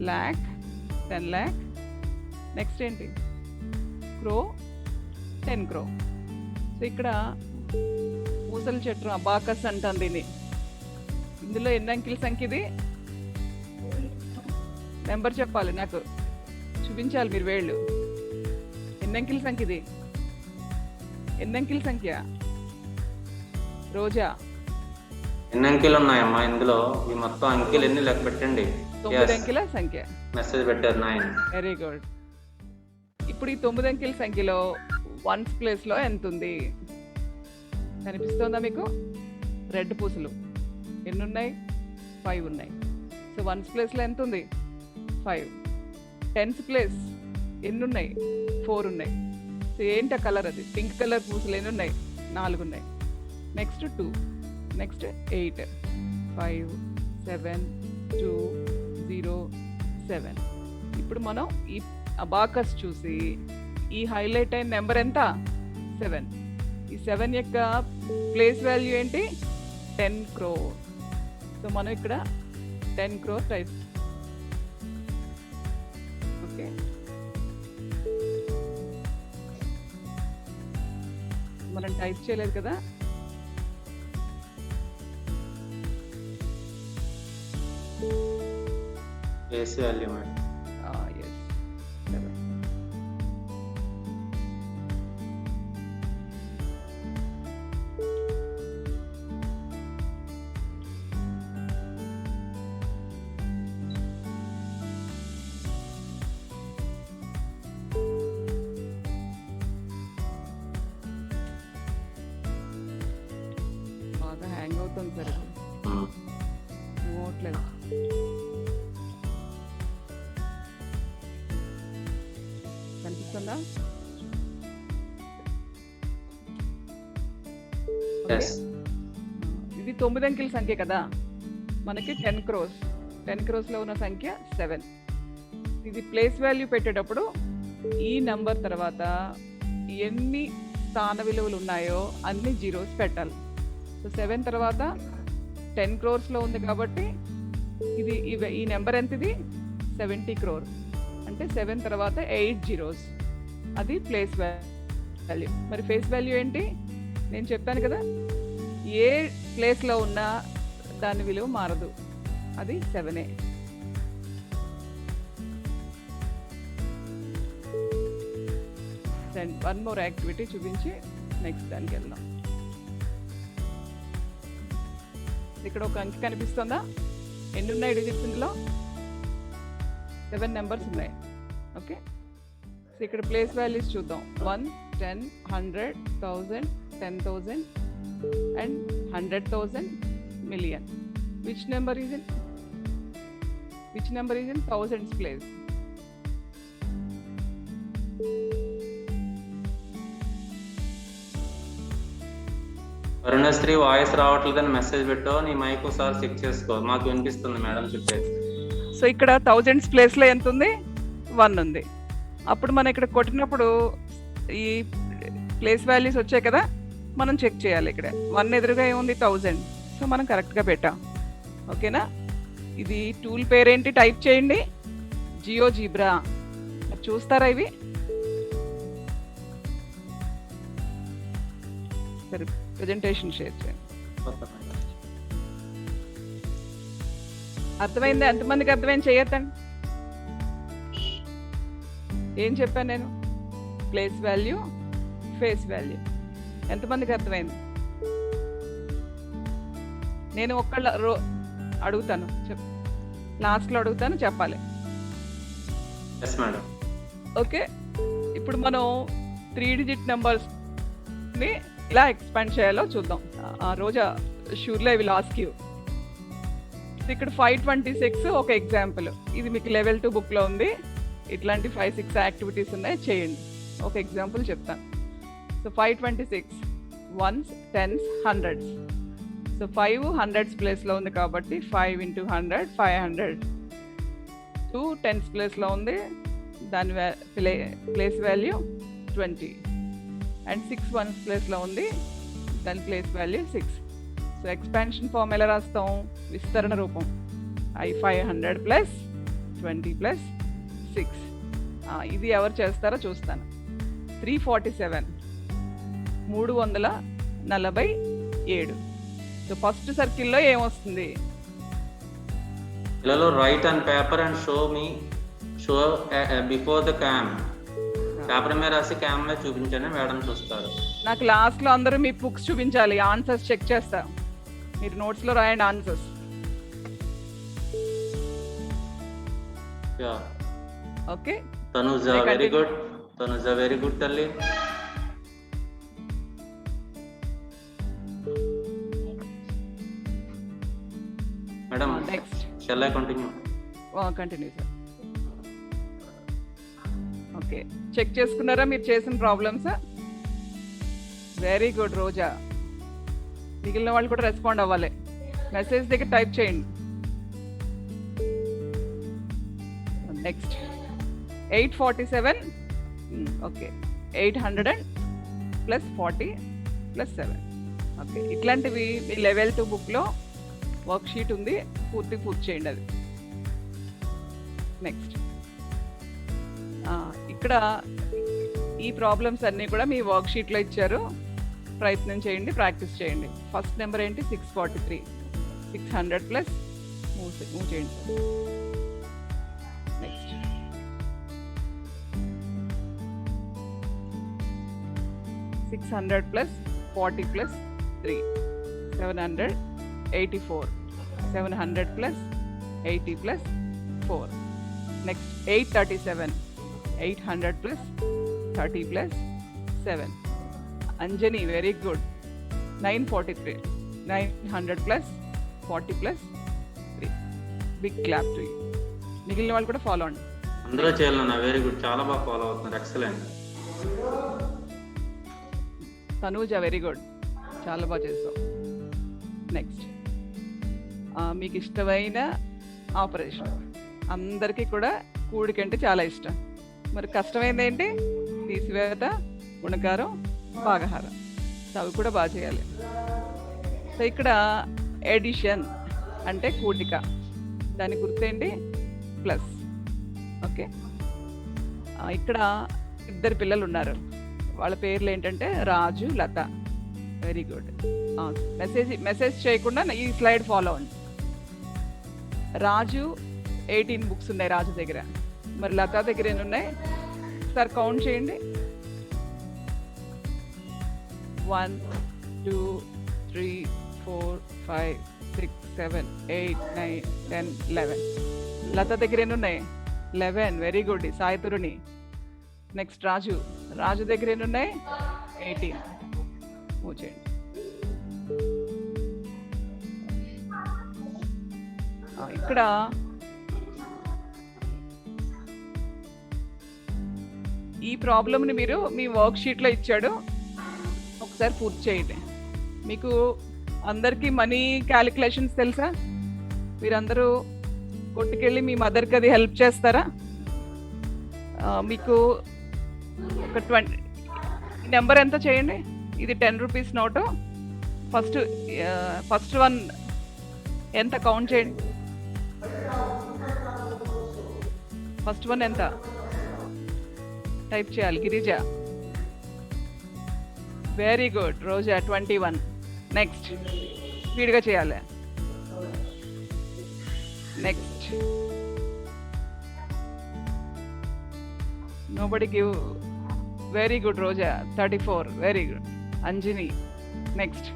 Speaker 2: lakh, 10 lakh. Next ఏంటి? క్రో, 10 crore. సో ఇక్కడ పూసల చెట్టు అబాకస్ అంటాం దీన్ని. ఇందులో ఎన్ని అంకెల సంఖ్య ఇది? నెంబర్ చెప్పాలి, నాకు చూపించాలి మీరు వేళ్ళు. ఎన్ని అంకెల సంఖ్య ఇది? ఎన్ని అంకెల సంఖ్య? రోజా,
Speaker 1: ఎన్ని అంకెలు ఉన్నాయమ్మా ఇందులో? ఈ మొత్తం అంకెలు ఎన్ని లెక్క పెట్టండి.
Speaker 2: 9 అంకెల సంఖ్య.
Speaker 1: మెసేజ్ పెట్టారు 9.
Speaker 2: Very good. ఇప్పుడు ఈ 9 అంకెల సంఖ్యలో వన్స్ ప్లేస్లో ఎంత ఉంది కనిపిస్తుందా మీకు? రెడ్ పూసలు ఎన్ని ఉన్నాయి? 5 ఉన్నాయి. సో వన్స్ ప్లేస్లో ఎంత ఉంది? 5. టెన్స్ ప్లేస్ ఎన్ని ఉన్నాయి? 4 ఉన్నాయి. సో ఏంటి ఆ కలర్? అది పింక్ కలర్ పూసలు ఎన్ని ఉన్నాయి? 4 ఉన్నాయి. Next 2, next 8, 5, 7, 2, 0, 7. ఇప్పుడు మనం ఈ అబాకస్ చూసి ఈ హైలైట్ అయిన నెంబర్ ఎంత? 7. ఈ 7 యొక్క ప్లేస్ వాల్యూ ఏంటి? 10 crore. సో మనం ఇక్కడ 10 crore టైప్. ఓకే, మనం టైప్ చేయలేదు కదా.
Speaker 1: Face value madam.
Speaker 2: ఎస్, 7. బాగా హ్యాంగ్ అవుతుంది సార్, పోవట్లేదు. కనిపిస్తుందా?
Speaker 1: ఎస్.
Speaker 2: ఇది 9 అంకెల సంఖ్య కదా, మనకి 10 crores. 10 crores లో ఉన్న సంఖ్య 7. ఇది ప్లేస్ వాల్యూ పెట్టేటప్పుడు ఈ నంబర్ తర్వాత ఎన్ని స్థాన విలువలు ఉన్నాయో అన్ని జీరోస్ పెట్టాలి. సో 7 తర్వాత 10 crores లో ఉంది కాబట్టి ఇది ఈ నెంబర్ ఎంత? ఇది 70 crore. అంటే 7 తర్వాత 8 zeros. అది ప్లేస్ వాల్యూ. మరి ఫేస్ వాల్యూ ఏంటి? నేను చెప్పాను కదా, ఏ ప్లేస్లో ఉన్నా దాని విలువ మారదు, అది 7. వన్ మోర్ యాక్టివిటీ చూపించి నెక్స్ట్ దానికి వెళ్దాం. ఇక్కడ ఒక అంకె కనిపిస్తుందా? ఎన్ని ఉన్నాయి డిజిట్స్ ఇందులో? 7 నెంబర్స్ ఉన్నాయి. ఓకే, సో ఇక్కడ ప్లేస్ వాల్యూస్ చూద్దాం. 1, 10, 100, 1000, 10,000 and 100,000, million. Which number is in thousands place?
Speaker 1: Arunasri voice రావట్లేదని మెసేజ్ పెట్టావు, నీ మైక్ ఒకసారి చెక్ చేసుకో. మాకు వినిపిస్తుంది మేడం చెప్పేది.
Speaker 2: సో ఇక్కడ థౌజండ్స్ ప్లేస్లో ఎంత ఉంది? 1 ఉంది. అప్పుడు మనం ఇక్కడ కొట్టినప్పుడు ఈ ప్లేస్ వాల్యూస్ వచ్చాయి కదా, మనం చెక్ చేయాలి. ఇక్కడ 1 ఎదురుగా ఏముంది? 1000. సో మనం కరెక్ట్గా పెట్టాం. ఓకేనా? ఇది టూల్ పేరేంటి టైప్ చేయండి. జియోజీబ్రా. చూస్తారా ఇవి? సరే, ప్రెజెంటేషన్ షేర్ చేయండి. అర్థమైంది? ఎంతమందికి అర్థమైంది? చేయొద్దండి. ఏం చెప్పాను నేను? Place value, face value. ఎంతమందికి అర్థమైంది? నేను ఒక్కళ్ళ అడుగుతాను, లాస్ట్లో అడుగుతాను, చెప్పాలి.
Speaker 1: Yes madam.
Speaker 2: ఓకే, ఇప్పుడు మనం 3 డిజిట్ నెంబర్స్ని ఇలా ఎక్స్పాండ్ చేయాలో చూద్దాం. ఆ Roja surely I will ask you. ఇక్కడ 526 ఒక ఎగ్జాంపుల్. ఇది మీకు లెవెల్ 2 బుక్లో ఉంది. ఇట్లాంటి 5-6 యాక్టివిటీస్ ఉన్నాయి, చేయండి. ఒక ఎగ్జాంపుల్ చెప్తాను. So 526 1s 10s 100s. So 5 100s ప్లేస్లో ఉంది కాబట్టి 5 × 100 500. 2 10s ప్లేస్లో ఉంది, దాని ప్లేస్ వాల్యూ 20. అండ్ 6 1s ప్లేస్లో ఉంది, దాని place value 6. So expansion form ఎలా రాస్తాం? విస్తరణ రూపం. 500 + 20 + 6. ఇది ఎవరు చేస్తారో చూస్తాను. 347 347. సో ఫస్ట్ సర్కిల్లో ఏమొస్తుంది?
Speaker 1: పిల్లలు right on paper and show before the cam. Paper మీద రాసి క్యామ్ మీద చూపించండి, మేడం చూస్తారు.
Speaker 2: నాకు లాస్ట్లో అందరూ మీ బుక్స్ చూపించాలి, ఆన్సర్స్ చెక్ చేస్తా. మీరు నోట్స్లో రాయండి answers. Okay,
Speaker 1: Tanuja very good. Tanuja very good తల్లి. Madam
Speaker 2: next
Speaker 1: shall I continue?
Speaker 2: Continue sir. Okay, check చేసుకున్నారా మీరు చేసిన ప్రాబ్లమ్స్? వెరీ గుడ్ రోజా. మిగిలిన వాళ్ళు కూడా రెస్పాండ్ అవ్వాలి. మెసేజ్ దగ్గర టైప్ చేయండి. నెక్స్ట్ 847. ఓకే, 800 + 40 + 7. ఓకే, ఇట్లాంటివి మీ లెవెల్ 2 బుక్లో వర్క్ షీట్ ఉంది, పూర్తి చేయండి అది. నెక్స్ట్ ఇక్కడ ఈ ప్రాబ్లమ్స్ అన్నీ కూడా మీ వర్క్ షీట్లో ఇచ్చారు. ప్రయత్నం చేయండి, ప్రాక్టీస్ చేయండి. ఫస్ట్ నెంబర్ ఏంటి? 643. 600 + మూవ్ చేయండి. Next 600 + 40 + 3 784. 700 + 80 + 4. Next 837. 800 + 30 + 7. Anjani very good. 943. 900 + 40 + 3. Big clap to you. మిగిలిన వాళ్ళు కూడా ఫాలో అండి.
Speaker 1: అందరూ చేయాలన్నా. వెరీ గుడ్, చాలా బాగా ఫాలో అవుతున్నారు. ఎక్సలెంట్.
Speaker 2: తనూజ వెరీ గుడ్, చాలా బాగా చేస్తాం. నెక్స్ట్ మీకు ఇష్టమైన ఆపరేషన్. అందరికీ కూడా కూడికంటే చాలా ఇష్టం. మరి కష్టమైంది ఏంటి? తీసివేత, గుణకారం, భాగహారం. సో అవి కూడా బాగా చేయాలి. సో ఇక్కడ ఎడిషన్ అంటే కూడిక, దాని గుర్తేంటి? ప్లస్. ఓకే, ఇక్కడ 2 పిల్లలు ఉన్నారు. వాళ్ళ పేర్లు ఏంటంటే Raju, Lata. Very good. Message చేయకుండా ఈ స్లైడ్ ఫాలో అవ్వండి. రాజు 18 బుక్స్ ఉన్నాయి రాజు దగ్గర. మరి లత దగ్గర ఎన్ని ఉన్నాయి? సార్ కౌంట్ చేయండి. 1 2 3 4 5 6 7 8 9 10 11. లత దగ్గర ఎన్ని ఉన్నాయి? 11. వెరీ గుడ్, సాయితురుని. నెక్స్ట్ రాజు దగ్గర ఎన్ని ఉన్నాయి? 18. మూవ్ చేయండి. ఇక్కడ ఈ ప్రాబ్లమ్ని మీరు మీ వర్క్ షీట్లో ఇచ్చాడు, ఒకసారి పూర్తి చేయండి. మీకు అందరికీ మనీ క్యాలిక్యులేషన్స్ తెలుసా? మీరందరూ కొట్టుకెళ్ళి మీ మదర్కి అది హెల్ప్ చేస్తారా? మీకు ఒక 20 నెంబర్ ఎంత చేయండి. ఇది 10 రూపీస్ నోటు. ఫస్ట్ వన్ ఎంత కౌంట్ చేయండి. ఫస్ట్ వన్ ఎంత టైప్ చేయాలి? Girija. Very good. Roja 21. Next స్పీడ్గా చేయాలి. Next nobody give. Very good Roja 34. Very good. Anjani. Next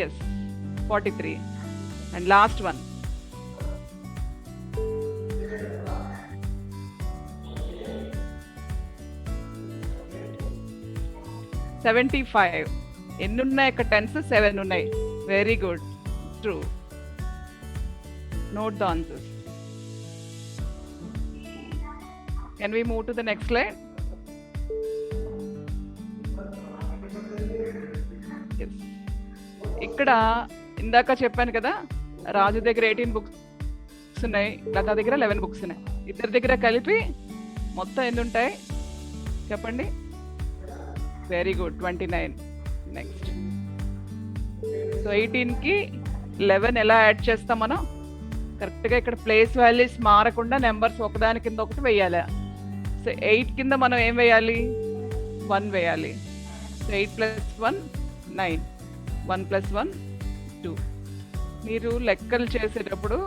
Speaker 2: yes 43. And last one $75. ఎన్ని ఉన్నాయి ఇక్కడ? 10s 7 ఉన్నాయి. Very good. True. Note the answers. Can we move to the next slide? ఇక్కడ ఇందాక చెప్పాను కదా, రాజు దగ్గర 18 బుక్స్ ఉన్నాయి, లతా దగ్గర 11 బుక్స్ ఉన్నాయి. ఇద్దరి దగ్గర కలిపి మొత్తం ఎన్ని ఉంటాయి చెప్పండి? Very good 29. నెక్స్ట్. సో 18కి 11 ఎలా యాడ్ చేస్తాం మనం? కరెక్ట్గా ఇక్కడ ప్లేస్ వాల్యూస్ మారకుండా నెంబర్స్ ఒకదాని కింద ఒకటి వేయాలి. సో 8 కింద మనం ఏం వేయాలి? 1 వేయాలి. సో 8 + 1 9. 1 + 1 2. మీరు లెక్కలు చేసేటప్పుడు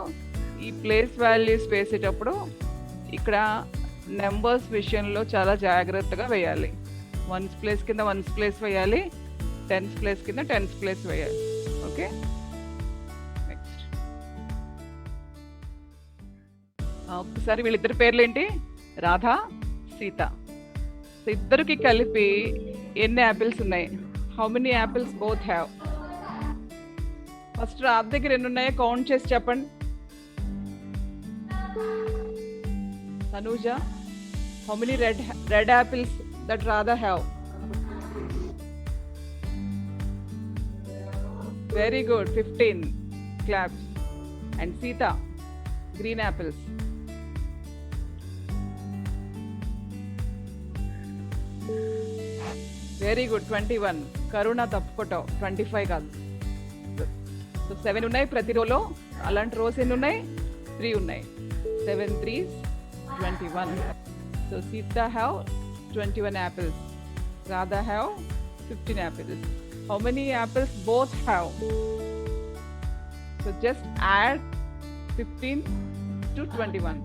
Speaker 2: ఈ ప్లేస్ వాల్యూస్ వేసేటప్పుడు ఇక్కడ నెంబర్స్ విషయంలో చాలా జాగ్రత్తగా వేయాలి. 1s ప్లేస్ కింద 1s ప్లేస్ వేయాలి, 10s ప్లేస్ కింద 10s ప్లేస్ వేయాలి. ఓకే. నెక్స్ట్ ఒకసారి వీళ్ళిద్దరి పేర్లు ఏంటి? రాధా, సీత. సో ఇద్దరికి కలిపి ఎన్ని యాపిల్స్ ఉన్నాయి? How many apples both have? First Radha దగ్గర ఎన్ని ఉన్నాయో కౌంట్ చేసి చెప్పండి. Tanuja, how many red apples that Radha have? Very good. 15. Claps. And Sita, green apples. Very good. 21. Karuna tappukotav 25 కాదు. సో 7 ఉన్నాయి ప్రతి రోలో. అలాంటి రోస్ ఎన్ని ఉన్నాయి? 3 ఉన్నాయి. 7 3s 21. So Sita have 21 apples. Radha have 15 apples. How many apples both have? So just add 15 to 21.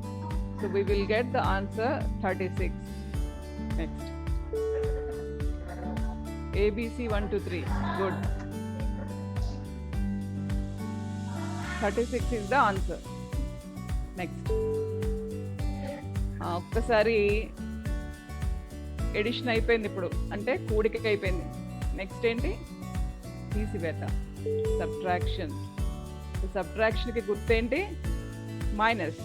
Speaker 2: So we will get the answer 36. Next. A, B, C 1 2 3. Good. 36 is the answer. Next. ఒక్కసారి addition అయిపోయింది, ఇప్పుడు అంటే కూడిక అయిపోయింది. Next ఏంటి? తీసివేత, subtraction. సబ్ట్రాక్షన్కి గుర్తేంటి? Minus.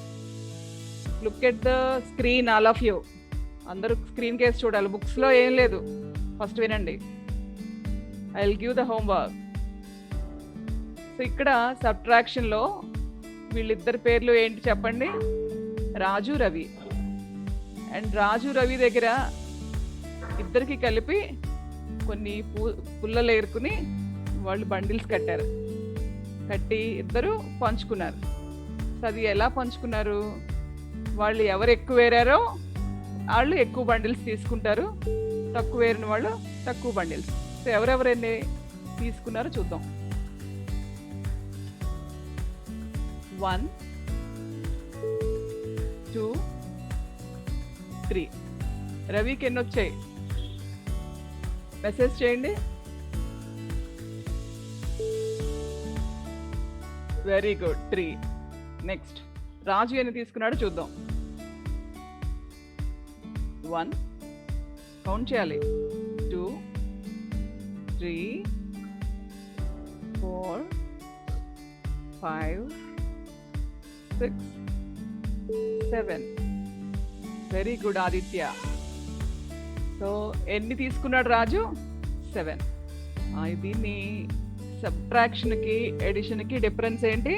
Speaker 2: Look at the screen all of you. అందరూ స్క్రీన్ కేసు చూడాలి, బుక్స్లో ఏం లేదు. ఫస్ట్ వినండి. I will give the homework. So ఇక్కడ సబ్ట్రాక్షన్లో వీళ్ళిద్దరి పేర్లు ఏంటి చెప్పండి? రాజు, రవి. అండ్ రాజు, రవి దగ్గర ఇద్దరికి కలిపి కొన్ని పుల్లలు ఏరుకుని వాళ్ళు బండిల్స్ కట్టారు. కట్టి ఇద్దరు పంచుకున్నారు. సో అది ఎలా పంచుకున్నారు? వాళ్ళు ఎవరు ఎక్కువ ఏరారో వాళ్ళు ఎక్కువ బండిల్స్ తీసుకుంటారు, తక్కువ ఏరిన వాళ్ళు తక్కువ బండిల్స్. సో ఎవరెవరైనా తీసుకున్నారో చూద్దాం. 1 2 3. రవికి ఎన్ని వచ్చాయి? మెసేజ్ చేయండి. Very good 3. నెక్స్ట్ రాజు ఎన్ని తీసుకున్నాడో చూద్దాం. 1 కౌంట్ చేయాలి. 2 3 4, 5, 6, 7. Very good Aditya. సో ఎన్ని తీసుకున్నాడు రాజు? 7. దీన్ని సబ్ట్రాక్షన్కి ఎడిషన్కి డిఫరెన్స్ ఏంటి?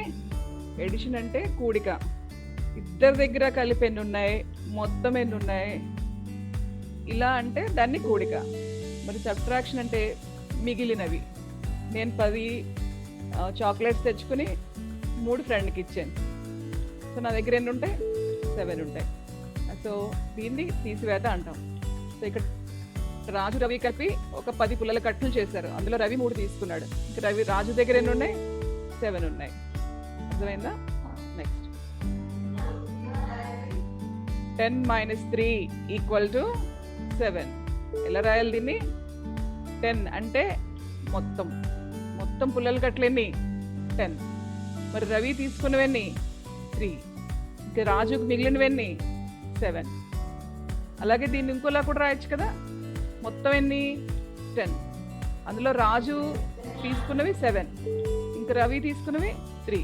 Speaker 2: ఎడిషన్ అంటే కూడిక. ఇద్దరి దగ్గర కలిపి ఎన్ని ఉన్నాయి, మొత్తం ఎన్ని ఉన్నాయి, ఇలా అంటే దాన్ని కూడిక. మరి సబ్ట్రాక్షన్ అంటే మిగిలినవి. నేను 10 చాక్లెట్స్ తెచ్చుకుని 3 ఫ్రెండ్కి ఇచ్చాను. సో నా దగ్గర ఎన్ని ఉంటాయి? 7 ఉంటాయి. సో దీన్ని తీసివేత అంటాం. సో ఇక్కడ రాజు రవి కలిపి ఒక 10 పుల్లల కట్టలు చేశారు. అందులో రవి 3 తీసుకున్నాడు. ఇంకా రాజు దగ్గర ఎన్ని ఉన్నాయి? 7 ఉన్నాయి. అర్థమైందా? నెక్స్ట్ 10 - 3 = 7. ఎలా రాయాలి దీన్ని? 10 అంటే మొత్తం పుల్లల కట్టలు ఎన్ని? 10. మరి రవి తీసుకున్నవన్నీ 3. ఇంకా రాజుకు మిగిలినవన్నీ 7. అలాగే దీన్ని ఇంకోలా కూడా రాయొచ్చు కదా. మొత్తం ఎన్ని? 10. అందులో రాజు తీసుకున్నవి 7, ఇంకా రవి తీసుకున్నవి 3.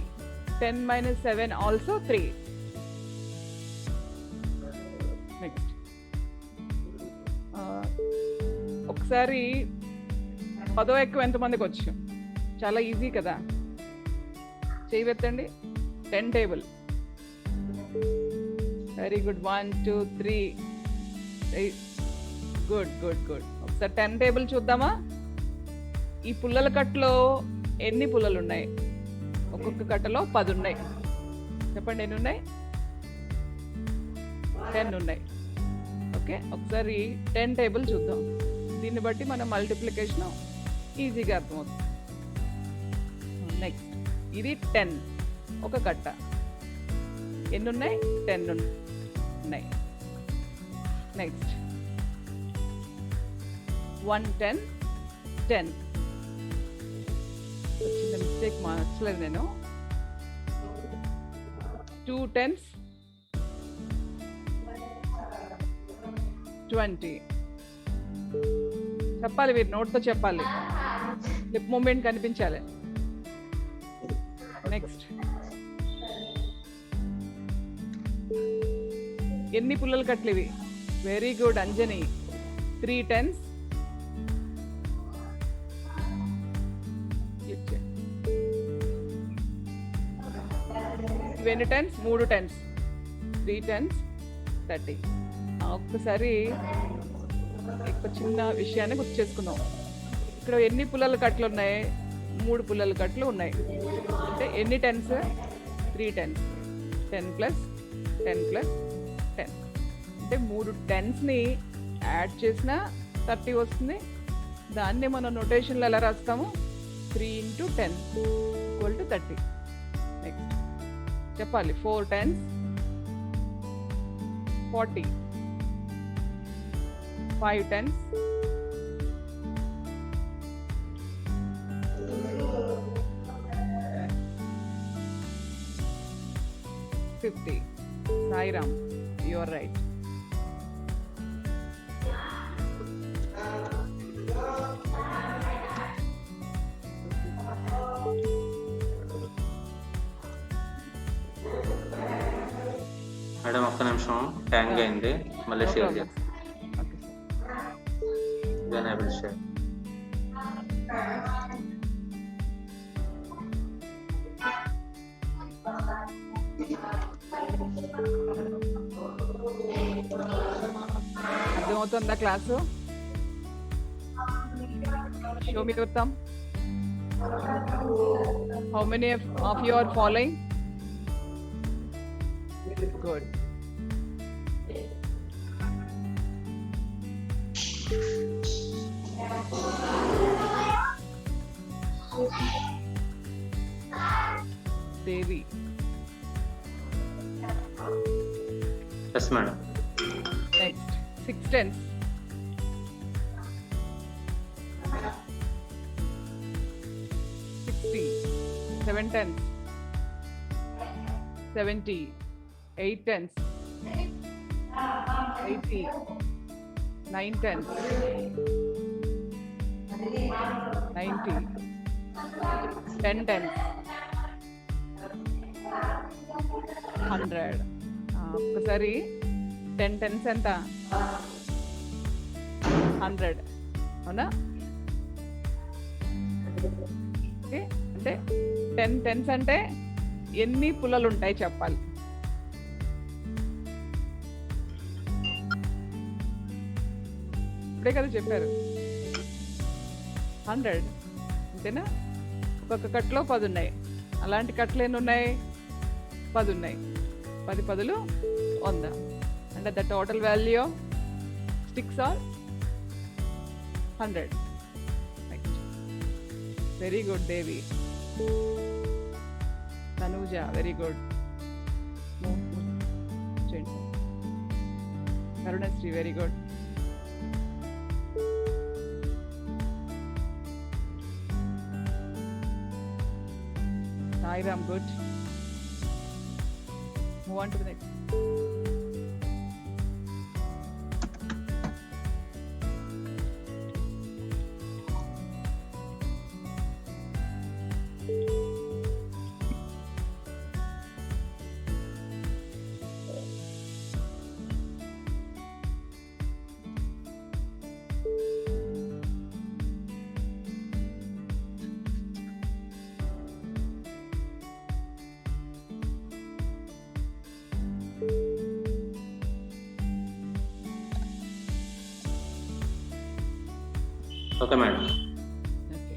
Speaker 2: 10 - 7 ఆల్సో 3. నెక్స్ట్ ఒకసారి 10వ ఎక్కువ ఎంతమందికి వచ్చు? చాలా ఈజీ కదా. చేయి ఎత్తండి. 10 టేబుల్. Very good. 1, 2, 3. గుడ్. ఒకసారి 10 టేబుల్ చూద్దామా? ఈ పుల్లల కట్టలో ఎన్ని పుల్లలు ఉన్నాయి? ఒక్కొక్క కట్టలో 10 ఉన్నాయి. చెప్పండి ఎన్ని ఉన్నాయి? 10 ఉన్నాయి. ఓకే, ఒకసారి 10 టేబుల్ చూద్దాం. దీన్ని బట్టి మనం మల్టిప్లికేషన్ ఈజీగా అర్థమవుతుంది. నెక్స్ట్ ఇది 10 ఒక కట్ట. ఎన్ని ఉన్నాయి? 10 ఉన్నాయి. నెక్స్ట్ 1 10 10. చిన్న మిస్టేక్ మార్చలేదు నేను. 2 10s 20. చెప్పాలి, మీరు నోట్తో చెప్పాలి. లిప్ మూమెంట్ కనిపించాలి. నెక్స్ట్ ఎన్ని పుల్లలు కట్టలు ఇవి? Very good Anjani. 3 10s. ఇవన్నీ 10s? 3 10s. 3 10s 30. ఒక్కసారి ఒక చిన్న విషయాన్ని గుర్తు చేసుకుందాం. ఇక్కడ ఎన్ని పుల్లల కట్టలు ఉన్నాయి? 3 పుల్లల కట్టలు ఉన్నాయి. అంటే ఎన్ని 10s? 3 10s. 10 + 10 + 10. అంటే 3 10స్ని యాడ్ చేసినా 30 వస్తుంది. దాన్ని మనం నోటేషన్లో ఎలా రాస్తాము? 3 × 10 = 30. నెక్స్ట్ చెప్పాలి. 4 10s 40. 5 10s 50. Sairam, you are right.
Speaker 1: Madam ఒక్క నిమిషం, ట్యాంగ్ అయింది, మళ్ళీ షేర్ చేస్తాను. Then I will share.
Speaker 2: అర్థమవుతుందా class? Show me your thumb. How many of you are following? Good. Devi.
Speaker 1: Yes, madam.
Speaker 2: Next, 6 10s. 60. 7 10s. 70. 8 10s. 80. 9 10s. 90. 10 tens 100. ఒక్కసారి 10 tens ఎంత? 100. అవునా? Okay, అంటే 10 tens అంటే ఎన్ని పుల్లలు ఉంటాయి చెప్పాలి. ఇప్పుడే కదా చెప్పారు 100, అంతేనా? ఒక్కొక్క కట్లో 10 ఉన్నాయి. అలాంటి కట్లు ఎన్ని ఉన్నాయి? 10 ఉన్నాయి. 10 పదులు 100. అంటే the total value of sticks are 100. Very good Devi. Tanuja very good. Karunasri very good. Sairam good. Move on to the next.
Speaker 1: Okay madam.
Speaker 2: Okay,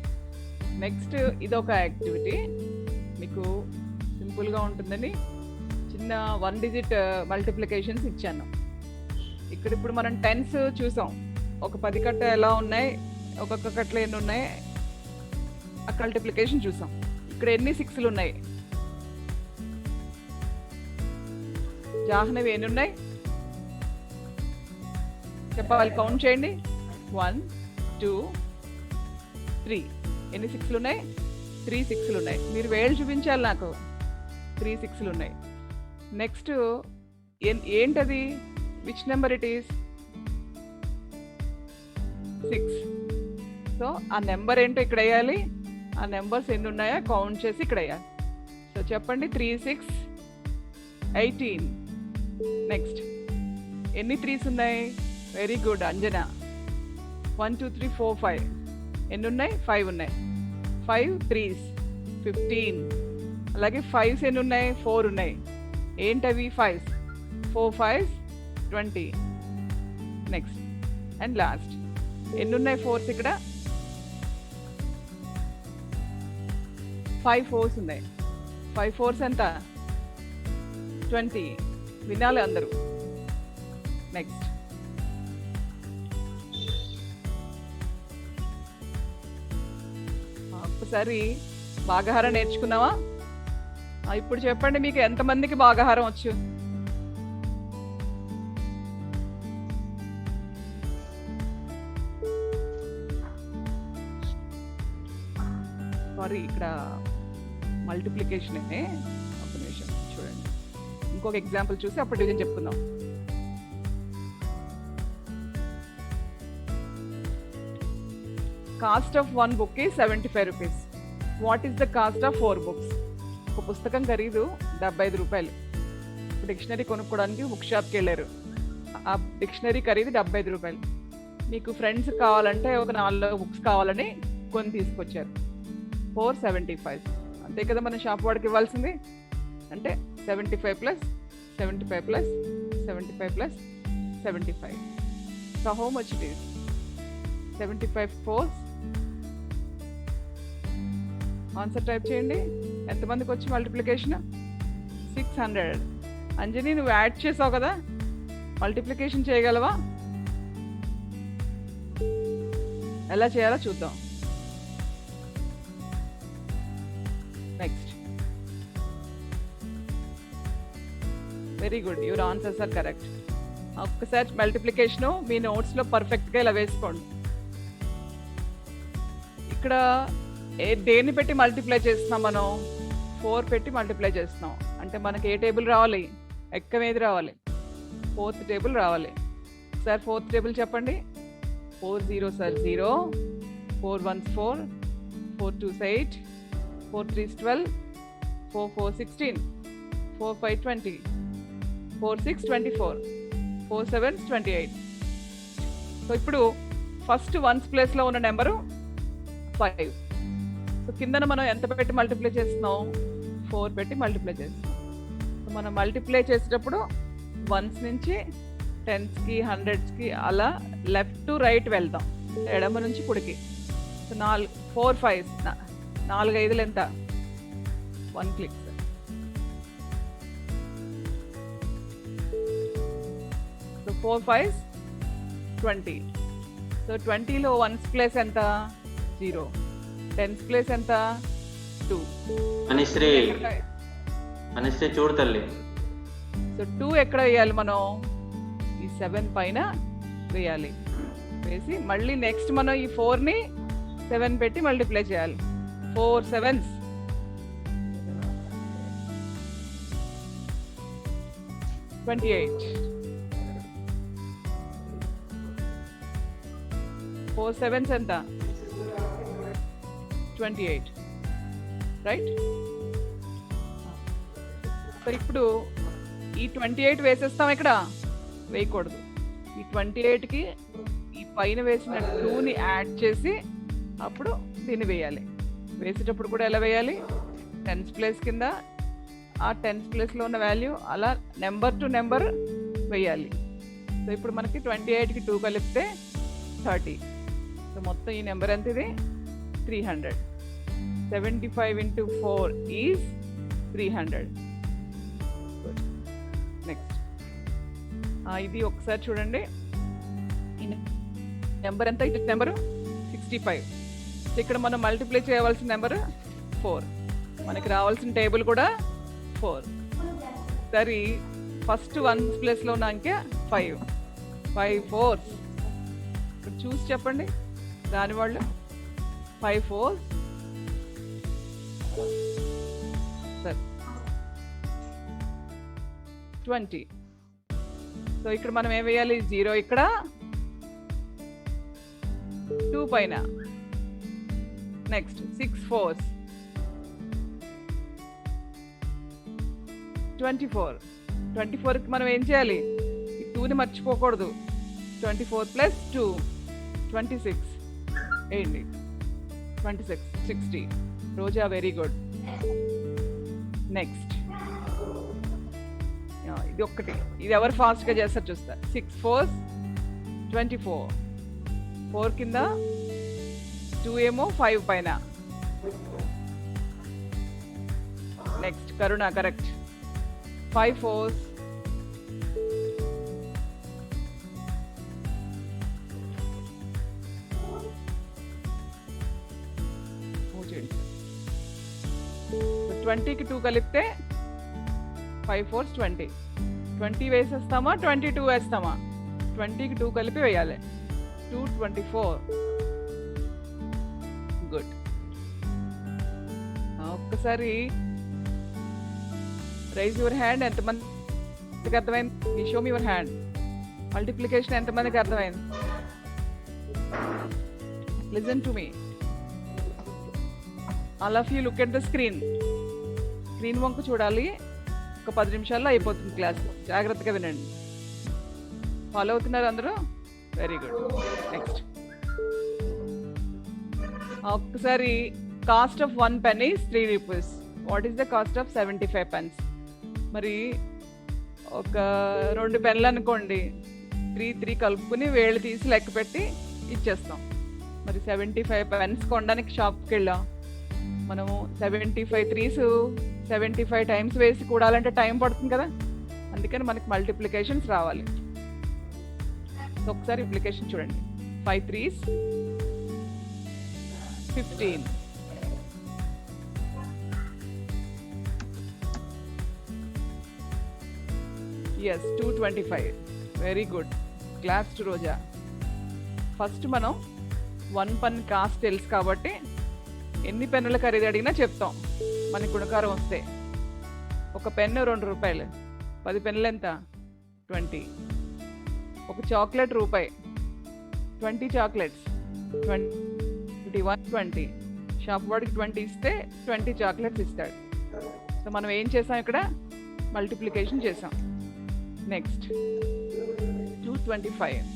Speaker 2: next ఇదొక యాక్టివిటీ మీకు సింపుల్గా ఉంటుందని చిన్న 1 digit మల్టిప్లికేషన్స్ ఇచ్చాను. ఇక్కడ ఇప్పుడు మనం టెన్స్ చూసాం. ఒక 10 కట్ట ఎలా ఉన్నాయి, ఒక్కొక్క కట్టలో ఎన్ని ఉన్నాయి, ఆ మల్టిప్లికేషన్ చూసాం. ఇక్కడ ఎన్ని 6లు ఉన్నాయి? జాహ్నవి ఎన్ని ఉన్నాయి చెప్పాలి, కౌంట్ చేయండి. 1 2 3. ఎన్ని 6లు ఉన్నాయి? 3 6లు ఉన్నాయి. మీరు వేలు చూపించాలి నాకు. 3 6లు ఉన్నాయి. నెక్స్ట్ ఏంటది? Which number it is? 6. So ఆ నెంబర్ ఏంటో ఇక్కడ వేయాలి. ఆ నెంబర్స్ ఎన్ని ఉన్నాయో కౌంట్ చేసి ఇక్కడ వేయాలి. సో చెప్పండి. 3 6 18. నెక్స్ట్ ఎన్ని 3s ఉన్నాయి? Very good Anjana. 1 2 3 4 5. ఎన్ని ఉన్నాయి? 5 ఉన్నాయి. 5 3s 15. అలాగే 5s ఎన్ని ఉన్నాయి? 4 ఉన్నాయి. ఏంటవి 5s? 4 5s 20. Next and last ఎన్ని ఉన్నాయి 4s ఇక్కడ? 5 4s ఉన్నాయి. 5 4s ఎంత? 20. వినాలి అందరూ. నెక్స్ట్ ఒకసారి భాగాహారం నేర్చుకున్నావా? ఇప్పుడు చెప్పండి, మీకు ఎంతమందికి భాగాహారం వచ్చు? సారీ, ఇక్కడ మల్టిప్లికేషన్ అనే ఒక నిమిషం చూడండి. ఇంకొక ఎగ్జాంపుల్ చూసి అప్పుడు డివిజన్ చెప్పుకుందాం. Cost of 1 book is 75 rupees. What is the cost of 4 books? ఒక పుస్తకం ఖరీదు 75 రూపాయలు. డిక్షనరీ కొనుక్కోవడానికి బుక్ షాప్కి వెళ్ళారు. ఆ డిక్షనరీ ఖరీదు 75 రూపాయలు. మీకు ఫ్రెండ్స్ కావాలంటే ఒక 4 బుక్స్ కావాలని కొని తీసుకొచ్చారు. 475. అంతే కదా మన షాప్ వాడికి ఇవ్వాల్సింది. అంటే 75 + 75 + 75 + 75. So how much it is? 75 4s. Answer type చేయండి. ఎంతమందికి వచ్చి మల్టిప్లికేషన్? 600. అంజని నువ్వు యాడ్ చేసావు కదా, మల్టిప్లికేషన్ చేయగలవా? ఎలా చేయాలో చూద్దాం. Next. Very good, your answers are correct. ఒక్కసారి మల్టిప్లికేషన్ మీ నోట్స్లో పర్ఫెక్ట్గా ఇలా వేసుకోండి. ఇక్కడ దేన్ని పెట్టి మల్టిప్లై చేస్తున్నాం మనం? 4 పెట్టి మల్టిప్లై చేస్తున్నాం. అంటే మనకి ఏ టేబుల్ రావాలి? ఎక్కం ఏది రావాలి? 4th టేబుల్ రావాలి. సార్ 4th టేబుల్ చెప్పండి. 4 0s are 0, 4 1s 4, 4 2s 8, 4 3s 12, 4 4 16, 4 5 20, 4 6 24, 4 7 28. So ఇప్పుడు ఫస్ట్ వన్స్ ప్లేస్లో ఉన్న నెంబరు 5. సో కిందన మనం ఎంత పెట్టి మల్టిప్లై చేస్తున్నాం? 4 పెట్టి మల్టిప్లై చేస్తున్నాం. సో మనం మల్టిప్లై చేసేటప్పుడు వన్స్ నుంచి టెన్స్కి, హండ్రెడ్స్కి అలా లెఫ్ట్ టు రైట్ వెళ్తాం, ఎడమ నుంచి కుడికి. సో 4 5s, 4 5లు ఎంత? 1 క్లిక్. So 4 5s 20. సో 20లో వన్స్ ప్లేస్ ఎంత? 0. టెన్స్ ప్లేస్ ఎంత? 2.
Speaker 1: అనుశ్రీ చూడు తల్లి.
Speaker 2: సో 2 ఎక్కడ వేయాలి మనం? ఈ 7 పైన వేయాలి. వేసి మళ్ళీ నెక్స్ట్ మనం ఈ 4ని 7 పెట్టి మల్టిప్లై చేయాలి. 4 7s 28. 4 7s ఎంత? 28. రైట్? సో ఇప్పుడు ఈ 28 వేసేస్తాం, ఇక్కడ వేయకూడదు. ఈ 28కి ఈ పైన వేసిన 2ని యాడ్ చేసి అప్పుడు దీన్ని వేయాలి. వేసేటప్పుడు కూడా ఎలా వేయాలి? టెన్స్ ప్లేస్ కింద ఆ టెన్స్ ప్లేస్లో ఉన్న వాల్యూ అలా నెంబర్ టు నెంబర్ వేయాలి. సో ఇప్పుడు మనకి 28కి 2 కలిపితే 30. సో మొత్తం ఈ నెంబర్ ఎంత? ఇది 300. 75 into 4 is 300. నెక్స్ట్ ఇది ఒకసారి చూడండి. ఈ నెంబర్ ఎంత? ఇది నెంబరు 65. సో ఇక్కడ మనం మల్టిప్లై చేయవలసిన నెంబరు 4. మనకి రావాల్సిన టేబుల్ కూడా 4. సరే, ఫస్ట్ వన్స్ ప్లేస్లో ఉన్న అంకె 5. 5 4s. ఇక్కడ చూసి చెప్పండి దాని వాళ్ళు. 5 4s. సరే 20. సో ఇక్కడ మనం ఏం వేయాలి? 0 ఇక్కడ, 2 పైన. Next 6 4s. 24. 24కి మనం ఏం చేయాలి? ఈ 2ని మర్చిపోకూడదు. 24 + 2 26. ఏంటి? 26 60. రోజా వెరీ గుడ్. నెక్స్ట్ ఇది ఒక్కటి, ఇది ఎవరు ఫాస్ట్గా చేస్తారు చూస్తా. 6 4s 24. 4 కింద, 2 ఏమో 5 పైన. నెక్స్ట్ కరుణ కరెక్ట్. 5 4s. చేయండి. 20కి 2 కలిపితే 5 4s 20. 20 వేసేస్తామా 22 వేస్తామా? 20కి 2 కలిపి వేయాలి. 2 24. గుడ్. ఒక్కసారి రైజ్ యువర్ హ్యాండ్. ఎంతమందికి అర్థమైంది? Show me your hand. Multiplication ఎంతమందికి అర్థమైంది? Listen to me. All of you look at the screen. Screen వంక చూడాలి. ఒక 10 నిమిషాల్లో అయిపోతుంది క్లాస్. జాగ్రత్తగా వినండి. ఫాలో అవుతున్నారు అందరూ? Very good. నెక్స్ట్ ఒక్కసారి cost of 1 penny is 3 rupees. What is the cost of 75 pence? మరి ఒక 2 పెన్లు అనుకోండి, 3 కలుపుకుని వేళ్ళు తీసి లెక్క పెట్టి ఇచ్చేస్తాం. మరి 75 pence కొనడానికి షాప్కి వెళ్ళాం. మనము 75 3s 75 times వేసి కూడాలంటే టైం పడుతుంది కదా. అందుకని మనకి మల్టిప్లికేషన్స్ రావాలి. ఒకసారి అప్లికేషన్ చూడండి. 5 3s 15. yes 225. Very good. Class to Roja. First మనం 1 పెన్ కాస్ట్ తెలుసు కాబట్టి ఎన్ని పెన్నుల ఖరీదు అడిగినా చెప్తాం మనకి గుణకారం వస్తే. ఒక పెన్ను 2 రూపాయలు. 10 పెన్నులు ఎంత? 20. ఒక చాక్లెట్ రూపాయి. 20 చాక్లెట్స్ 21 20. షాప్ వాడికి 20 ఇస్తే 20 చాక్లెట్స్ ఇస్తాడు. సో మనం ఏం చేసాం ఇక్కడ, మల్టిప్లికేషన్ చేసాం. నెక్స్ట్ 225.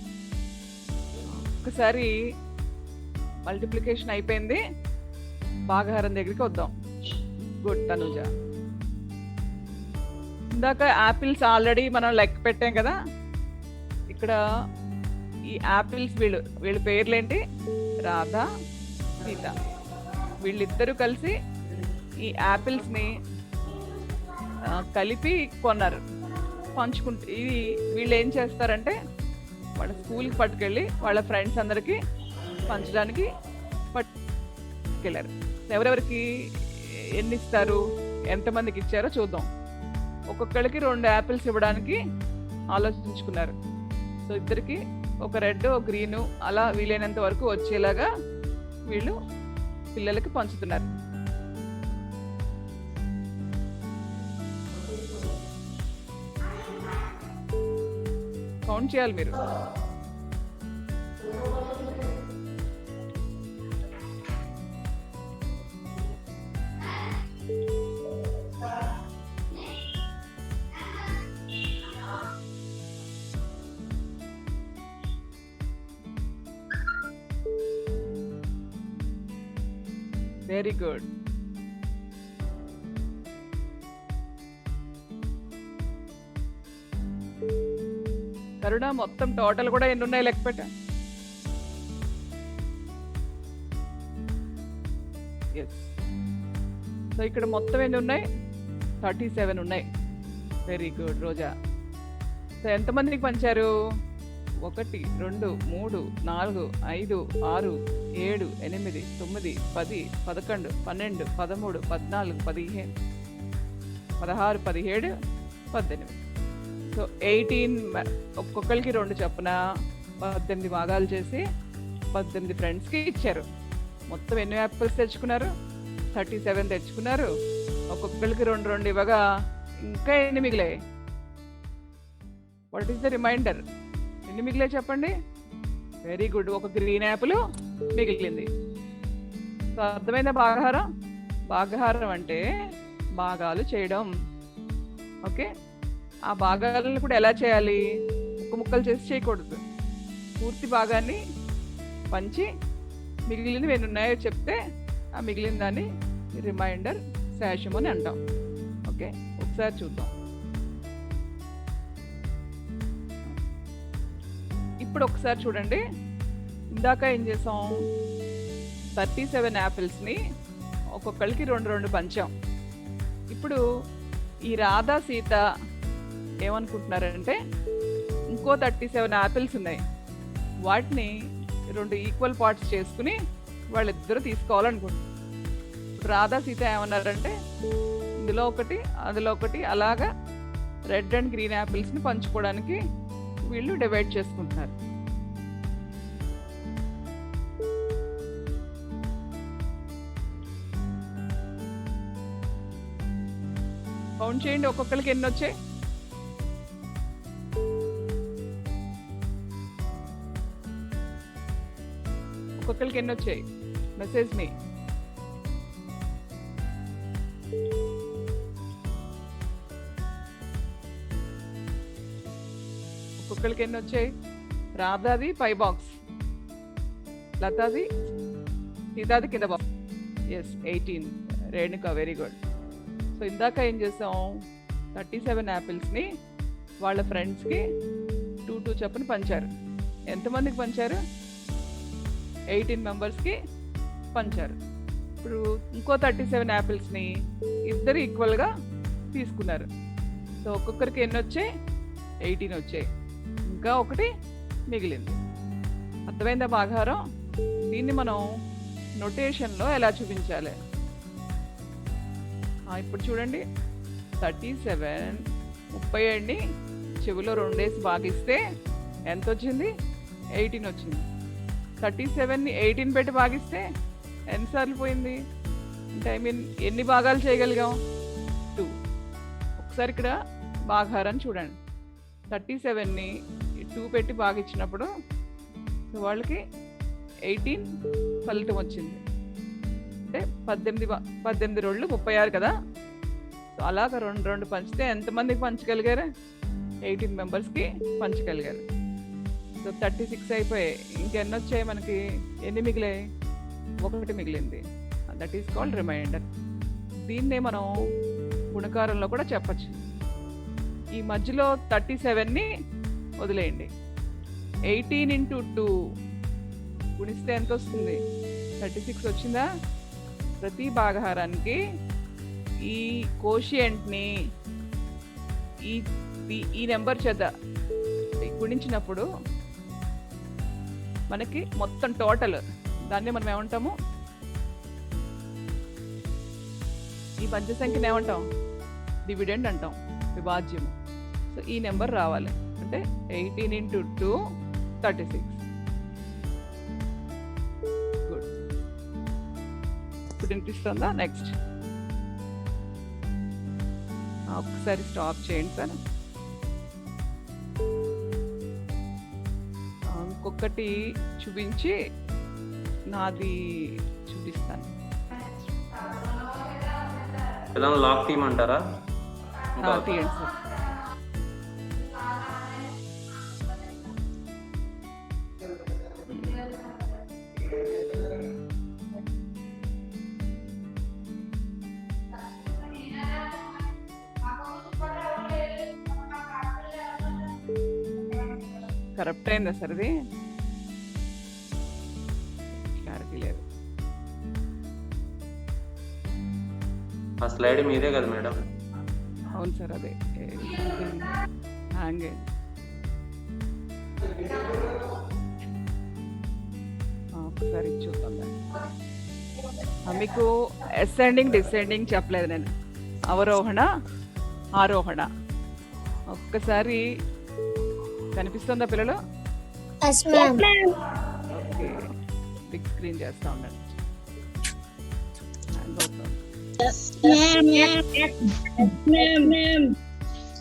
Speaker 2: ఒకసారి మల్టిప్లికేషన్ అయిపోయింది, భాగహారం దగ్గరికి వద్దాం. గుడ్ తనుజ. ఇందాక యాపిల్స్ ఆల్రెడీ మనం లెక్క పెట్టాం కదా. ఇక్కడ ఈ యాపిల్స్ వీళ్ళ పేర్లేంటి, రాధా, సీత. వీళ్ళిద్దరూ కలిసి ఈ యాపిల్స్ని కలిపి కొన్నారు, పంచుకుంటే. ఇది వీళ్ళు ఏం చేస్తారంటే వాళ్ళ స్కూల్కి పట్టుకెళ్ళి వాళ్ళ ఫ్రెండ్స్ అందరికీ పంచడానికి పట్టుకెళ్ళారు. ఎవరెవరికి ఎన్ని ఇస్తారు, ఎంతమందికి ఇచ్చారో చూద్దాం. ఒక్కొక్కరికి 2 యాపిల్స్ ఇవ్వడానికి ఆలోచించుకున్నారు. సో ఇద్దరికి ఒక రెడ్, ఒక గ్రీను, అలా వీలైనంత వరకు వచ్చేలాగా వీళ్ళు పిల్లలకి పంచుతున్నారు. కౌంట్ చేయాలి మీరు. Very good. కరుణ, మొత్తం టోటల్ కూడా ఎన్ని ఉన్నాయి లెక్క పెట్ట. ఎస్. సో ఇక్కడ మొత్తం ఎన్ని ఉన్నాయి, 37 ఉన్నాయి. వెరీ గుడ్ రోజా. సో ఎంతమందికి పంచారు, 1 2 3 4 5 6 7 8 9 10 11 12 13 14 15 16 17 18. సో 18, ఒక్కొక్కరికి 2 చొప్పున 18 భాగాలు చేసి 18 ఫ్రెండ్స్కి ఇచ్చారు. మొత్తం ఎన్ని యాపిల్స్ తెచ్చుకున్నారు, 37 తెచ్చుకున్నారు. ఒక్కొక్కరికి 2 ఇవ్వగా ఇంకా ఎన్ని మిగిలాయి? What is the remainder? ఎన్ని మిగిలే చెప్పండి. వెరీ గుడ్, ఒక గ్రీన్ యాపిల్ మిగిలింది. సో అర్థమైందా భాగహారం? భాగహారం అంటే భాగాలు చేయడం. ఓకే, ఆ భాగాలను కూడా ఎలా చేయాలి, ముక్కలు చేసి చేయకూడదు. పూర్తి భాగాన్ని పంచి మిగిలినవి ఎన్ని ఉన్నాయో చెప్తే ఆ మిగిలిన దాన్ని రిమైండర్ శేషం అని అంటాం. ఓకే, ఒకసారి చూద్దాం. ఇప్పుడు ఒకసారి చూడండి. ఇందాక ఏం చేసాం, 37 యాపిల్స్ని ఒక్కొక్కరికి 2 పంచాం. ఇప్పుడు ఈ రాధా, సీత ఏమనుకుంటున్నారంటే ఇంకో 37 యాపిల్స్ ఉన్నాయి, వాటిని 2 ఈక్వల్ పార్ట్స్ చేసుకుని వాళ్ళిద్దరూ తీసుకోవాలనుకుంటున్నారు. రాధా, సీత ఏమన్నారంటే ఇందులో ఒకటి అందులో ఒకటి అలాగా రెడ్ అండ్ గ్రీన్ యాపిల్స్ని పంచుకోవడానికి వీళ్ళు డివైడ్ చేసుకుంటున్నారు. కౌంట్ చేయండి, ఒక్కొక్కరికి ఎన్ని వచ్చాయి. ఒక్కొక్కరికి ఎన్ని వచ్చాయి, మెసేజ్ మీ. ఒక్కొక్కరికి ఎన్ని వచ్చాయి? రాధాది పై బాక్స్, లతాది, సీతాది కింద box. Yes, 18. Renuka, very good. So ఇందాక ఏం చేసాం, 37 యాపిల్స్ని వాళ్ళ ఫ్రెండ్స్కి 2 చొప్పున పంచారు. ఎంతమందికి పంచారు? 18 మెంబర్స్కి పంచారు. ఇప్పుడు ఇంకో 37 యాపిల్స్ని ఇద్దరు ఈక్వల్గా తీసుకున్నారు. సో ఒక్కొక్కరికి ఎన్ని వచ్చాయి? 18 వచ్చాయి. ఇంకా ఒకటి మిగిలింది. అర్థమైందా భాగహారం? దీన్ని మనం నొటేషన్లో ఎలా చూపించాలి? ఇప్పుడు చూడండి, 37 37ని చెవిలో 2 వేసి భాగిస్తే ఎంత వచ్చింది? 18 వచ్చింది. 37ని 18 పెట్టి భాగిస్తే ఎన్నిసార్లు పోయింది అంటే, ఎన్ని భాగాలు చేయగలిగాం? 2. ఒకసారి ఇక్కడ భాగహారాన్ని చూడండి. 37ని 2 పెట్టి భాగించినప్పుడు వాళ్ళకి 18 ఫలితం వచ్చింది. అంటే 18 రోళ్ళు 36 కదా. సో అలాగ రెండు పంచితే ఎంతమందికి పంచగలిగారు? 18 మెంబర్స్కి పంచగలిగారు. సో 36 అయిపోయాయి. ఇంకెన్ని వచ్చాయి మనకి? ఎన్ని మిగిలాయి? 1 మిగిలింది. That is called remainder. దీన్నే మనం గుణకారంలో కూడా చెప్పచ్చు. ఈ మధ్యలో 37ని వదిలేయండి. 18 into 2 గుణిస్తే ఎంత వస్తుంది? 36 వచ్చిందా? ప్రతి భాగహారానికి ఈ కోషియంట్ని ఈ నెంబర్ చేత గుణించినప్పుడు మనకి మొత్తం టోటల్, దాన్ని మనం ఏమంటాము? ఈ మధ్య సంఖ్యను ఏమంటాం? డివిడెండ్ అంటాం, విభాజ్యము. సో ఈ నెంబర్ రావాలి. అంటే 18 into 2 36. గుడ్. ఇప్పుడు వినిపిస్తుందా? నెక్స్ట్ ఒకసారి స్టాప్ చేయండి సార్. ఇంకొకటి చూపించి నాది చూపిస్తాను.
Speaker 1: పిల్లలు లాక్ తీయమంటారా?
Speaker 2: తీయండి సార్. కరెక్ట్ అయిందా సార్? ఇది క్లారిటీ లేదు.
Speaker 1: ఆ స్లైడ్ మీదే కదా మేడం?
Speaker 2: అవును సార్, అదే హ్యాంగ్ అయింది. ఒకసారి చూద్దాం. మీకు అసెండింగ్ డిసెండింగ్ చెప్పలేదు నేను. అవరోహణ ఆరోహణ ఒక్కసారి కనిపిస్తుందా పిల్లలు? ఓకే, బిగ్ స్క్రీన్ చేస్తా ఉండండి.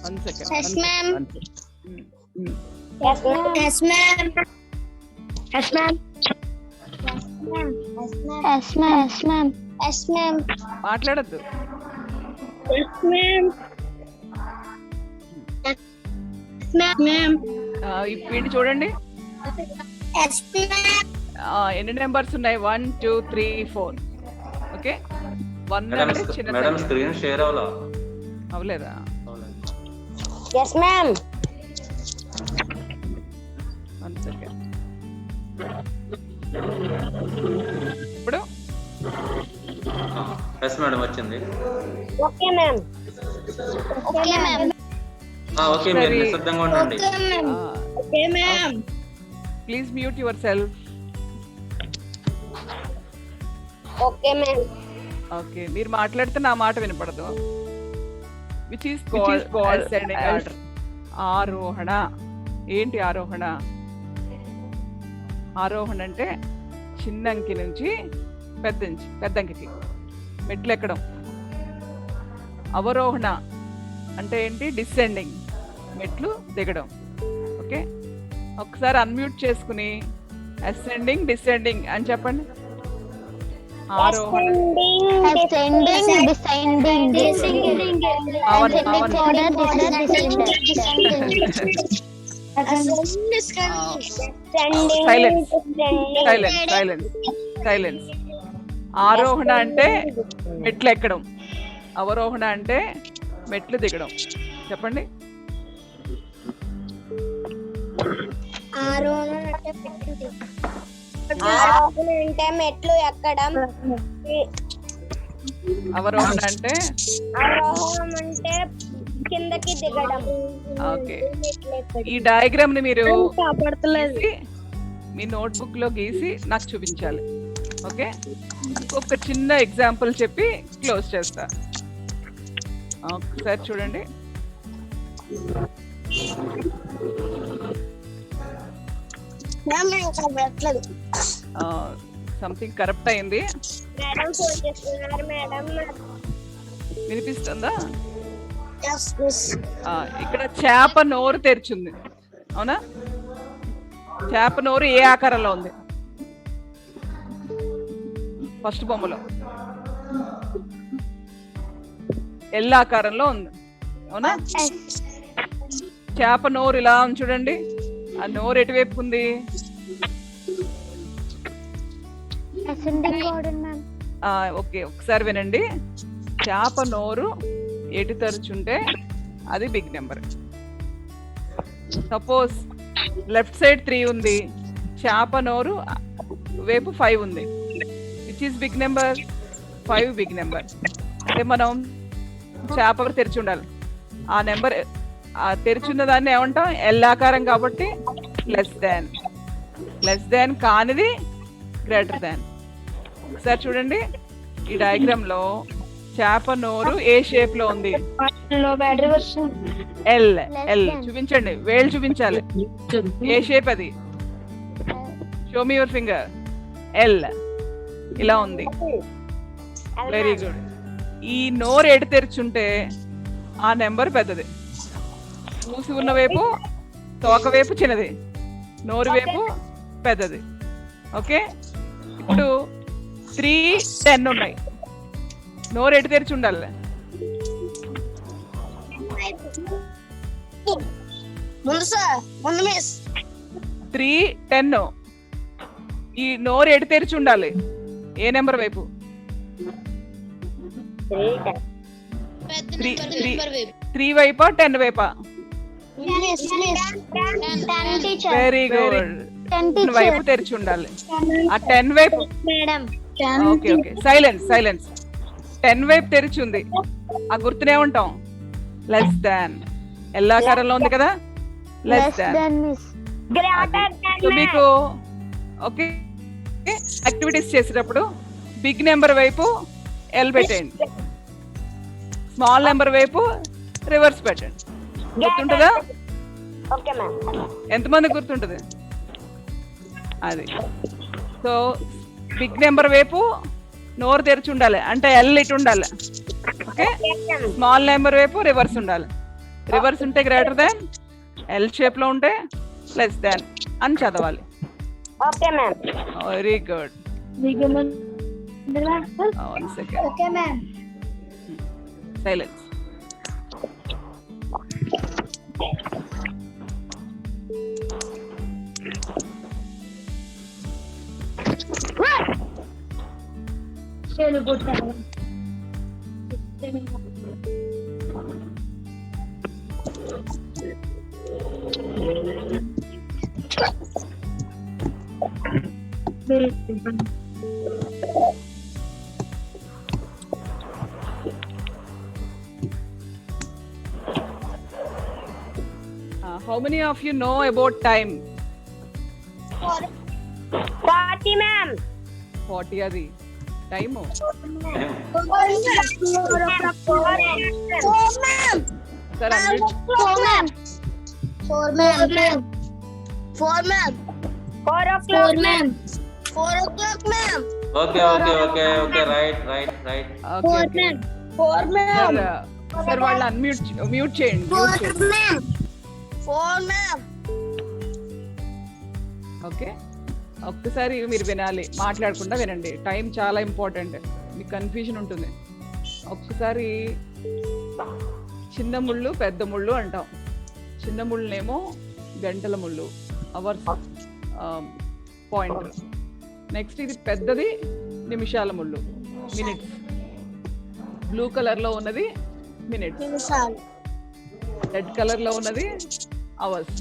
Speaker 2: One second.
Speaker 3: Yes, ma'am.
Speaker 2: మాట్లాడద్దు. ఇప్పుడు చూడండి, ఎన్ని నెంబర్స్ ఉన్నాయి? 1 2 3 4. ఓకే, 1 అంటే చిన్న
Speaker 1: మేడం స్క్రీన్ షేర్
Speaker 2: అవలేదా?
Speaker 3: Yes, ma'am.
Speaker 2: 1 second. ఇప్పుడు
Speaker 1: ఎస్ మేడం వచ్చింది.
Speaker 3: Okay, ma'am. Okay, ma'am.
Speaker 1: Okay, మీరు నిశ్శబ్దంగా ఉండండి.
Speaker 3: Okay, ma'am.
Speaker 2: Please mute yourself.
Speaker 3: Okay, ma'am.
Speaker 2: Okay, మీరు మాట్లాడితే నా మాట వినపడదు. Which is called ascending order. ఆరోహణ. ఏంటి ఆరోహణ? ఆరోహణ అంటే చిన్న అంకి నుంచి పెద్ద అంకికి మెట్లు ఎక్కడం. అవరోహణ అంటే ఏంటి? డిసెండింగ్, మెట్లు దిగడం. ఓకే, ఒకసారి అన్మ్యూట్ చేసుకుని అసెండింగ్ డిసెండింగ్ అని చెప్పండి. ఆరోహణ సైలెన్స్. ఆరోహణ అంటే మెట్లు ఎక్కడం, అవరోహణ అంటే మెట్లు దిగడం. చెప్పండి.
Speaker 3: ఆరోహణ అంటే మెట్లు ఎక్కడం.
Speaker 2: అవరోహణ అంటే
Speaker 3: ఆరోహణం అంటే కిందకి దిగడం.
Speaker 2: ఓకే, ఈ డయాగ్రామ్ ని మీరు మీ నోట్బుక్ లో గీసి నాకు చూపించాలి. ఓకే, ఒక చిన్న ఎగ్జాంపుల్ చెప్పి క్లోజ్ చేస్తా. ఒకసారి చూడండి. సంథింగ్ కరప్ట్ అయింది. వినిపిస్తుందా? ఇక్కడ చేప నోరు తెరిచింది, అవునా? చేప నోరు ఏ ఆకారంలో ఉంది? ఫస్ట్ బొమ్మలో ఎల్ ఆకారంలో ఉంది, అవునా? చేప నోరు ఇలా ఉంది చూడండి, ఆ నోరు ఎటువైపు ఉంది? ఓకే, ఒకసారి వినండి. చేప నోరు ఎటు తెరుచుంటే అది big number. Suppose left side 3 ఉంది, చేప నోరు వైపు 5 ఉంది. Which is big number? 5 big number. అంటే మనం చేప తెరిచి ఉండాలి. ఆ నెంబర్ ఆ తెరిచున్న దాన్ని ఏమంటాం? ఎల్ ఆకారం కాబట్టి లెస్ దాన్. లెస్ దాన్ కానిది గ్రేటర్ దాన్. ఒకసారి చూడండి, ఈ డయాగ్రామ్ లో చేప నోరు ఏ షేప్ లో ఉంది? ఎల్. ఎల్ చూపించండి, వేలు చూపించాలి. ఏ షేప్ అది? Show me your finger. L ఇలా ఉంది. Very good. ఈ నోరు ఎటు తెరుచుంటే ఆ నెంబర్ పెద్దది. మూసి ఉన్న వైపు, తోక వైపు చిన్నది, నోరు వైపు పెద్దది. ఓకే, ఇప్పుడు 3, 10 ఉన్నాయి. నోరు ఎటు తెరిచి ఉండాలి?
Speaker 3: ముందు మిస్
Speaker 2: 3, 10. ఈ నోరు ఎటు తెరిచి ఉండాలి? ఏ నెంబర్ వైపు? 3 వైపా 10 వైపా? Very good. 10 వైపు తెరిచి ఉండాలి. ఆ 10 వైపు, ఓకే ఓకే, సైలెన్స్ సైలెన్స్. 10 వైపు తెరిచి ఉంది, ఆ గుర్తునే ఉంటాం లెస్ దాన్. ఎల్లాకారంలో ఉంది కదా, లెస్ దాన్. సో మీకు ఓకే, యాక్టివిటీస్ చేసేటప్పుడు బిగ్ నెంబర్ వైపు ఎల్ పెట్టండి, స్మాల్ నెంబర్ వైపు రివర్స్ పెట్టండి. గుర్తుంటుందా? ఎంతమంది గుర్తుంటుంది అది? సో బిగ్ నెంబర్ వైపు నోరు తెరిచి ఉండాలి, అంటే ఎల్ ఇటు ఉండాలి. ఓకే, స్మాల్ నెంబర్ వైపు రివర్స్ ఉండాలి. రివర్స్ ఉంటే గ్రేటర్ దాన్, ఎల్ షేప్ లో ఉంటే లెస్ దాన్ అని చదవాలి. Very good. One second, silence. How many of you know about time?
Speaker 3: 40 ma'am.
Speaker 2: 40 అది టైమ్. సరే,
Speaker 3: 4 o'clock ma'am.
Speaker 1: Okay okay okay okay, right right right.
Speaker 2: Sir వాళ్ళు mute చేయండి.
Speaker 3: 4 ma'am.
Speaker 2: Okay, ఒక్కసారి మీరు వినాలి, మాట్లాడకుండా వినండి. టైం చాలా ఇంపార్టెంట్, మీకు కన్ఫ్యూజన్ ఉంటుంది. ఒక్కసారి చిన్న ముళ్ళు పెద్ద ముళ్ళు అంటాం. చిన్న ముళ్ళనేమో గంటల ముళ్ళు, అవర్స్, పాయింట్. నెక్స్ట్ ఇది పెద్దది నిమిషాల ముళ్ళు, మినిట్స్. బ్లూ కలర్లో ఉన్నది మినిట్స్, రెడ్ కలర్లో ఉన్నది అవర్స్.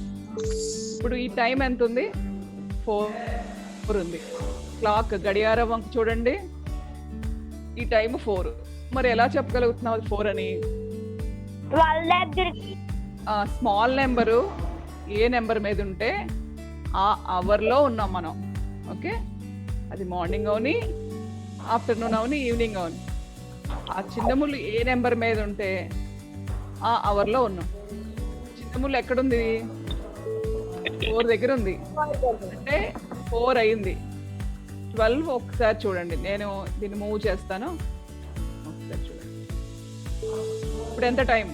Speaker 2: ఇప్పుడు ఈ టైం ఎంత ఉంది? 4 ఉంది. క్లాక్ గడియారం వంక చూడండి, ఈ టైం 4. మరి ఎలా చెప్పగలుగుతున్నావు అది 4 అని? స్మాల్ నెంబరు ఏ నెంబర్ మీద ఉంటే ఆ అవర్లో ఉన్నాం మనం. ఓకే, అది మార్నింగ్ అవని, ఆఫ్టర్నూన్ అవని, ఈవినింగ్ అవని. ఆ చిన్న ముళ్ళు ఏ నెంబర్ మీద ఉంటే ఆ అవర్లో ఉన్నాం. చిన్న ముళ్ళు ఎక్కడుంది? 4 దగ్గర ఉంది, అంటే 4 అయింది. 12 ఒకసారి చూడండి, నేను దీన్ని మూవ్ చేస్తాను. ఒకసారి చూడండి, ఇప్పుడు ఎంత టైం?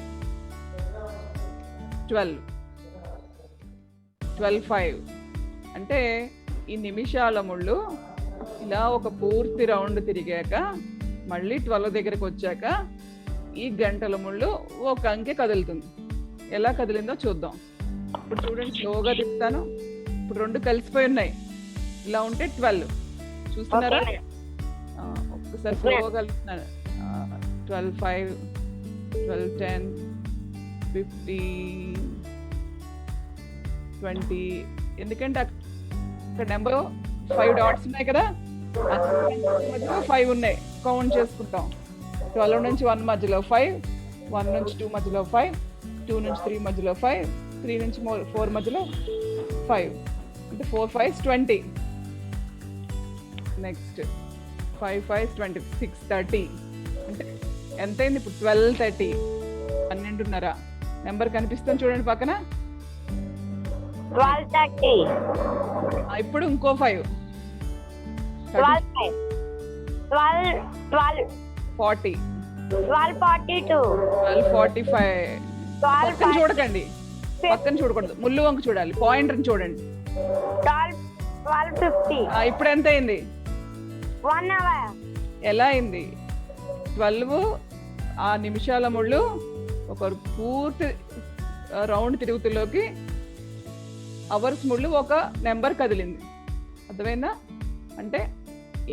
Speaker 2: 12:05. అంటే ఈ నిమిషాల ముళ్ళు ఇలా ఒక పూర్తి రౌండ్ తిరిగాక మళ్ళీ 12 దగ్గరికి వచ్చాక ఈ గంటల ముళ్ళు ఒక అంకె కదులుతుంది. ఎలా కదిలిందో చూద్దాం. ఇప్పుడు చూడండి, స్లోగా తిప్పుతాను. ఇప్పుడు 2 కలిసిపోయి ఉన్నాయి. ఇలా ఉంటే 12 చూస్తున్నారా? ఒక్కసారి స్లోగా కలుపుతున్నాను. 12, 5, 12, 10, 15, 20. ఎందుకంటే అక్కడ నెంబర్ 5 డాట్స్ ఉన్నాయి కదా, మధ్యలో 5 ఉన్నాయి. కౌంట్ చేసుకుంటాం. 12 నుంచి 1 మధ్యలో 5, 1 నుంచి 2 మధ్యలో 5, 2 నుంచి 3 మధ్యలో 5, 3 నుంచి 4 మధ్యలో 5. అంటే 4 5s 20. Next 5 5s 20, 6 30. అంటే ఎంతైంది ఇప్పుడు? 12:30, 12:30. నెంబర్ కనిపిస్తుంది చూడండి పక్కన.
Speaker 3: 12:30.
Speaker 2: ఇప్పుడు ఇంకో 5.
Speaker 3: 12:40.
Speaker 2: 40.
Speaker 3: 12:42.
Speaker 2: 12:45. పక్కన చూడకండి, పక్కన చూడకూడదు, ముళ్ళు వంక చూడాలి. పాయింటర్ చూడండి.
Speaker 3: 12:50.
Speaker 2: ఇప్పుడు ఎంత అయింది?
Speaker 3: 1 hour.
Speaker 2: ఎలా అయింది? 12 ఆ నిమిషాల ముళ్ళు ఒక పూర్తి రౌండ్ తిరుగుతులోకి అవర్స్ ముళ్ళు ఒక నెంబర్ కదిలింది. అర్థమైందా? అంటే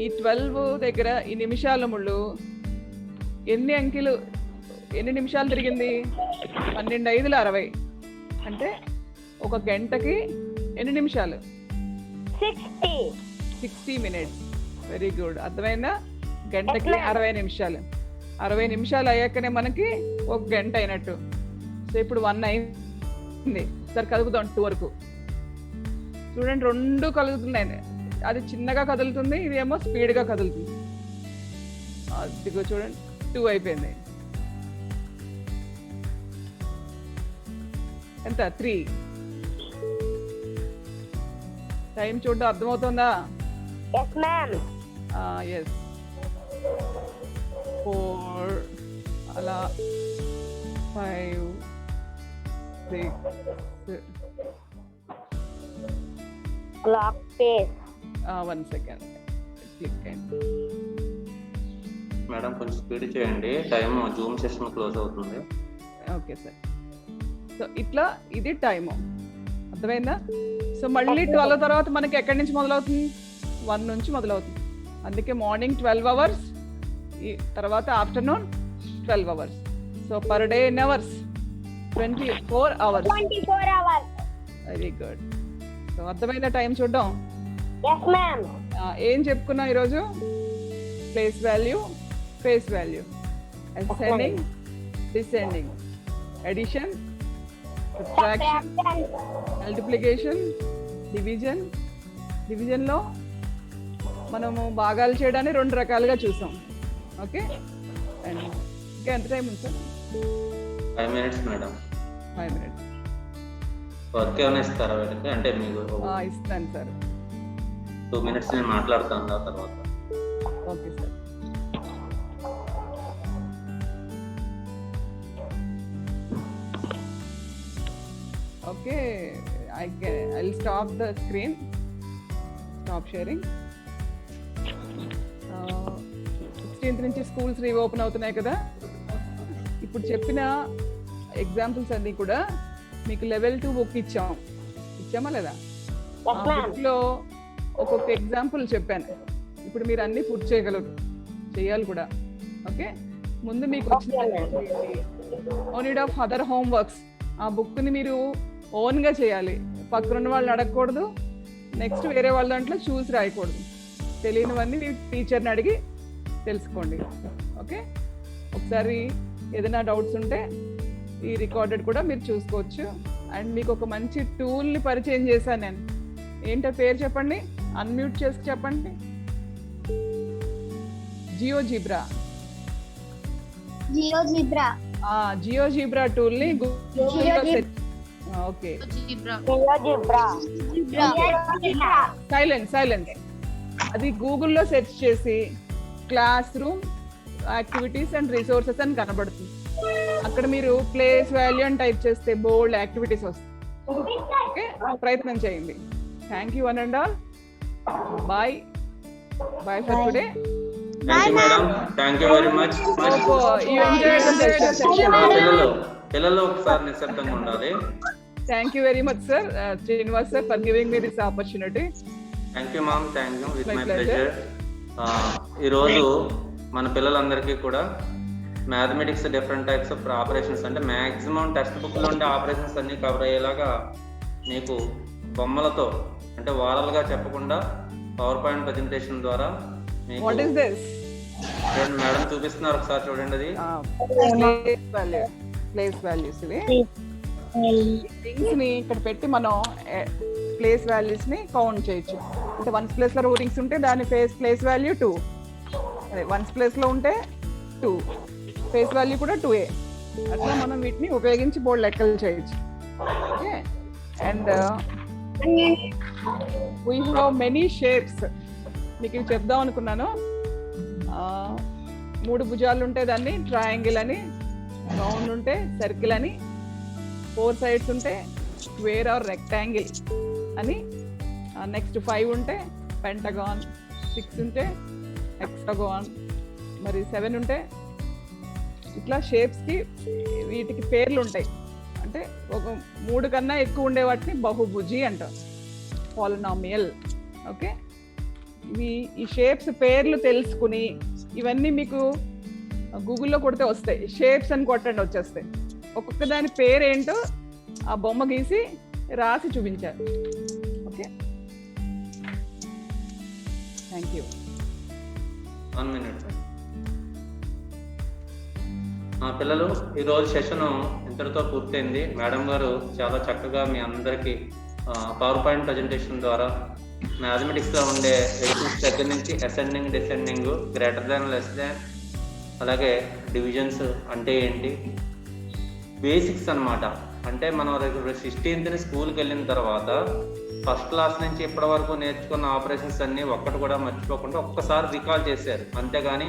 Speaker 2: ఈ 12 దగ్గర ఈ నిమిషాల ముళ్ళు ఎన్ని అంకెలు, ఎన్ని నిమిషాలు తిరిగింది? 12 5 60. అంటే ఒక గంటకి ఎన్ని నిమిషాలు? 60 minutes. Very good. అర్థమైందా? గంటకి 60 నిమిషాలు. 60 నిమిషాలు అయ్యాకనే మనకి ఒక గంట అయినట్టు. సో ఇప్పుడు 1 అయింది. సరే కదుపుదాం 2 వరకు. చూడండి, 2 కదులుతున్నాయి. అది చిన్నగా కదులుతుంది, ఇదేమో స్పీడ్గా కదులుతుంది. అదిగో చూడండి, 2 అయిపోయింది. ఎంత? 3. టైం చూడడం అర్థమవుతుందా?
Speaker 3: Yes, ma'am.
Speaker 2: ఎస్. 4 అలా 5 6.
Speaker 3: Clock face.
Speaker 2: 1 second. క్లిక్ అయింది.
Speaker 1: మేడం కొంచెం స్పీడ్ చేయండి, టైం జూమ్ సెషన్ క్లోజ్ అవుతుంది.
Speaker 2: Okay sir. సో ఇట్లా ఇది టైము. అర్థమైందా? సో మళ్ళీ 12 తర్వాత మనకి ఎక్కడి నుంచి మొదలవుతుంది? 1 నుంచి మొదలవుతుంది. అందుకే మార్నింగ్ 12 hours, ఈ తర్వాత afternoon 12 hours. So per day ఎన్ని hours? 24 hours.
Speaker 3: 24 hours.
Speaker 2: Very good. So అర్థమైందా టైం చూడడం?
Speaker 3: Yes, ma'am.
Speaker 2: ఏం చెప్పుకున్నాం ఈరోజు? Place value, face value, ascending, descending, addition, subtraction, multiplication, division. డివిజన్లో మనము భాగాలు చేయడాన్ని 2 రకాలుగా చూసాం. ఓకే. అండ్ ఇంకా ఎంత టైం ఉంది sir?
Speaker 1: 5 minutes madam.
Speaker 2: 5 minutes.
Speaker 1: Work ఏమైనా ఇస్తారా వీటికి? అంటే మీకు
Speaker 2: ఇస్తాను సార్.
Speaker 1: 2 minutes నేను మాట్లాడతాను ఆ తర్వాత.
Speaker 2: Okay sir. Okay, I'll stop the screen. Stop sharing. 16th నుంచి స్కూల్స్ రీఓపెన్ అవుతున్నాయి కదా. ఇప్పుడు చెప్పిన ఎగ్జాంపుల్స్ అన్నీ కూడా మీకు లెవెల్ 2 బుక్ ఇచ్చామా లేదా? ఆ బుక్లో ఒక్కొక్క ఎగ్జాంపుల్ చెప్పాను. ఇప్పుడు మీరు అన్నీ పూర్తి చేయాలి కూడా. ఓకే. ముందు మీకు వచ్చిన no need of other home works. ఆ బుక్ని మీరు ఓన్గా చేయాలి. పక్కన వాళ్ళని అడగకూడదు. నెక్స్ట్ వేరే వాళ్ళ దాంట్లో చూసి రాయకూడదు. తెలియనివన్నీ మీ టీచర్ని అడిగి తెలుసుకోండి. ఓకే. ఒకసారి ఏదైనా డౌట్స్ ఉంటే ఈ రికార్డెడ్ కూడా మీరు చూసుకోవచ్చు. అండ్ మీకు ఒక మంచి టూల్ని పరిచయం చేశాను నేను. ఏంటో పేరు చెప్పండి, అన్మ్యూట్ చేసి చెప్పండి. జియోజీబ్రా. జియోజీబ్రా టూల్ని ఓకే. సైలెన్స్. అది గూగుల్లో సెర్చ్ చేసి class room activities and resources అని కనబడుతుంది. అక్కడ మీరు ప్లేస్ వాల్యూ అని టైప్ చేస్తే బోల్డ్ యాక్టివిటీస్ వస్తాయి. ఓకే, ప్రయత్నం చేయండి. Thank you one and all. Bye for today.
Speaker 1: Thank you madam, thank you very much.
Speaker 2: You enjoyed the session.
Speaker 1: పిల్లలు ఒకసారి నిశ్శబ్దంగా ఉండాలి.
Speaker 2: Thank you very much, sir. Srinivas sir, for giving me this opportunity.
Speaker 1: Thank you ma'am, thank you, with
Speaker 2: My
Speaker 1: my
Speaker 2: pleasure.
Speaker 1: Pleasure. ఈరోజు మన పిల్లలందరికీ కూడా mathematics different types of operations అంటే maximum text బుక్లో ఉండే ఆపరేషన్స్ అన్ని కవర్ అయ్యేలాగా మీకు బొమ్మలతో అంటే వారల్గా చెప్పకుండా పవర్ పాయింట్ ప్రజెంటేషన్ ద్వారా మీకు
Speaker 2: What is this?
Speaker 1: చూడండి మేడం చూపిస్తున్నారు, ఒకసారి చూడండి అది.
Speaker 2: Place values ఇవి. రింగ్స్ ని ఇక్కడ పెట్టి మనం ప్లేస్ వాల్యూస్ ని కౌంట్ చేయొచ్చు. అంటే వన్స్ ప్లేస్ లో రింగ్స్ ఉంటే దాని ప్లేస్ వాల్యూ 2, అదే వన్స్ ప్లేస్ లో ఉంటే 2, ఫేస్ వాల్యూ కూడా 2a. అట్లా మనం వీటిని ఉపయోగించి బోర్డు లెక్కలు చేయొచ్చు. Okay, and we have many shapes. మీకు ఇవి చెప్దాం అనుకున్నాను. 3 భుజాలు ఉంటే దాన్ని ట్రయాంగిల్ అని, రౌండ్ ఉంటే సర్కిల్ అని, 4 సైడ్స్ ఉంటే స్క్వేర్ ఆర్ రెక్టాంగిల్ అని, నెక్స్ట్ 5 ఉంటే పెంటగాన్, 6 ఉంటే హెక్సాగాన్, మరి 7 ఉంటే ఇట్లా షేప్స్కి వీటికి పేర్లు ఉంటాయి. అంటే ఒక 3 కన్నా ఎక్కువ ఉండే వాటిని బహుభుజి అంటాం, పాలినామియల్. ఓకే, ఈ షేప్స్ పేర్లు తెలుసుకుని ఇవన్నీ మీకు గూగుల్లో కొడితే వస్తాయి. షేప్స్ అని కొట్టండి, వచ్చేస్తాయి. ఒక్కొక్క దాని పేరేంటో ఆ బొమ్మ గీసి రాసి చూపించారు. Okay, thank you.
Speaker 1: 1 minute. పిల్లలు, ఈరోజు సెషన్ ఇంతటితో పూర్తయింది. మేడం గారు చాలా చక్కగా మీ అందరికీ పవర్ పాయింట్ ప్రజెంటేషన్ ద్వారా మ్యాథమెటిక్స్లో ఉండే ఎడిషన్స్ దగ్గర నుంచి ascending, descending, greater than, less than, అలాగే డివిజన్స్ అంటే ఏంటి, బేసిక్స్ అన్నమాట. అంటే మనం 16th స్కూల్కి వెళ్ళిన తర్వాత ఫస్ట్ క్లాస్ నుంచి ఇప్పటి వరకు నేర్చుకున్న ఆపరేషన్స్ అన్ని ఒక్కటి కూడా మర్చిపోకుండా ఒక్కసారి రికాల్ చేశారు. అంతేగాని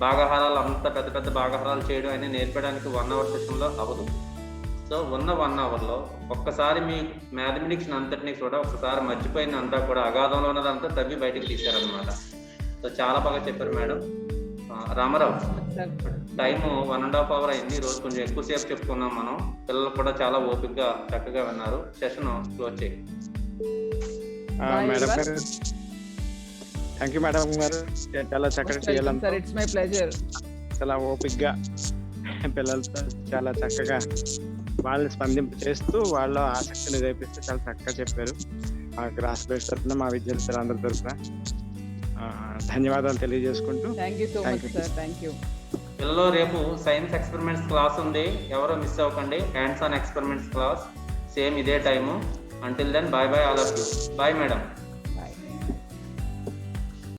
Speaker 1: భాగాహారాలు అంత పెద్ద పెద్ద భాగాహారాలు చేయడం అనేది నేర్పడానికి 1 hour సెషన్లో అవ్వదు. సో ఉన్న 1 hourలో ఒక్కసారి మీ మ్యాథమెటిక్స్ అంతటినీ కూడా ఒక్కసారి మర్చిపోయిందంతా కూడా అగాధంలో ఉన్నదంతా తవ్వి బయటకు తీశారనమాట. సో చాలా బాగా చెప్పారు మేడం. రామారావు, టైం 1.5 hour అయింది. ఈరోజు కొంచెం ఎక్కువసేపు చెప్పుకున్నాం మనం. పిల్లలు కూడా చాలా ఓపికగా చక్కగా విన్నారు. సెషన్ క్లోజ్ చేయి.
Speaker 7: మేడం గారు, థ్యాంక్ యూ మేడం గారు, చాలా చక్కగా
Speaker 2: ఇట్స్ మై ప్లెజర్.
Speaker 7: చాలా ఓపికగా పిల్లలతో చాలా చక్కగా వాళ్ళని స్పందింప చేస్తూ వాళ్ళ ఆసక్తిని రేపిస్తూ చాలా చక్కగా చెప్పారు. మా క్లాస్ బేస్ తరఫున, మా విద్యార్థులందరి తరఫున ధన్యవాదాలు తెలియజేసుకుంటూ
Speaker 2: thank you so much sir. Thank you.
Speaker 1: పిల్లలు, రేపు సైన్స్ ఎక్స్పెరిమెంట్స్ క్లాస్ ఉంది, ఎవరో మిస్ అవ్వకండి. Hands on experiments class same ఇదే time. Until then, bye bye all of you. Bye madam.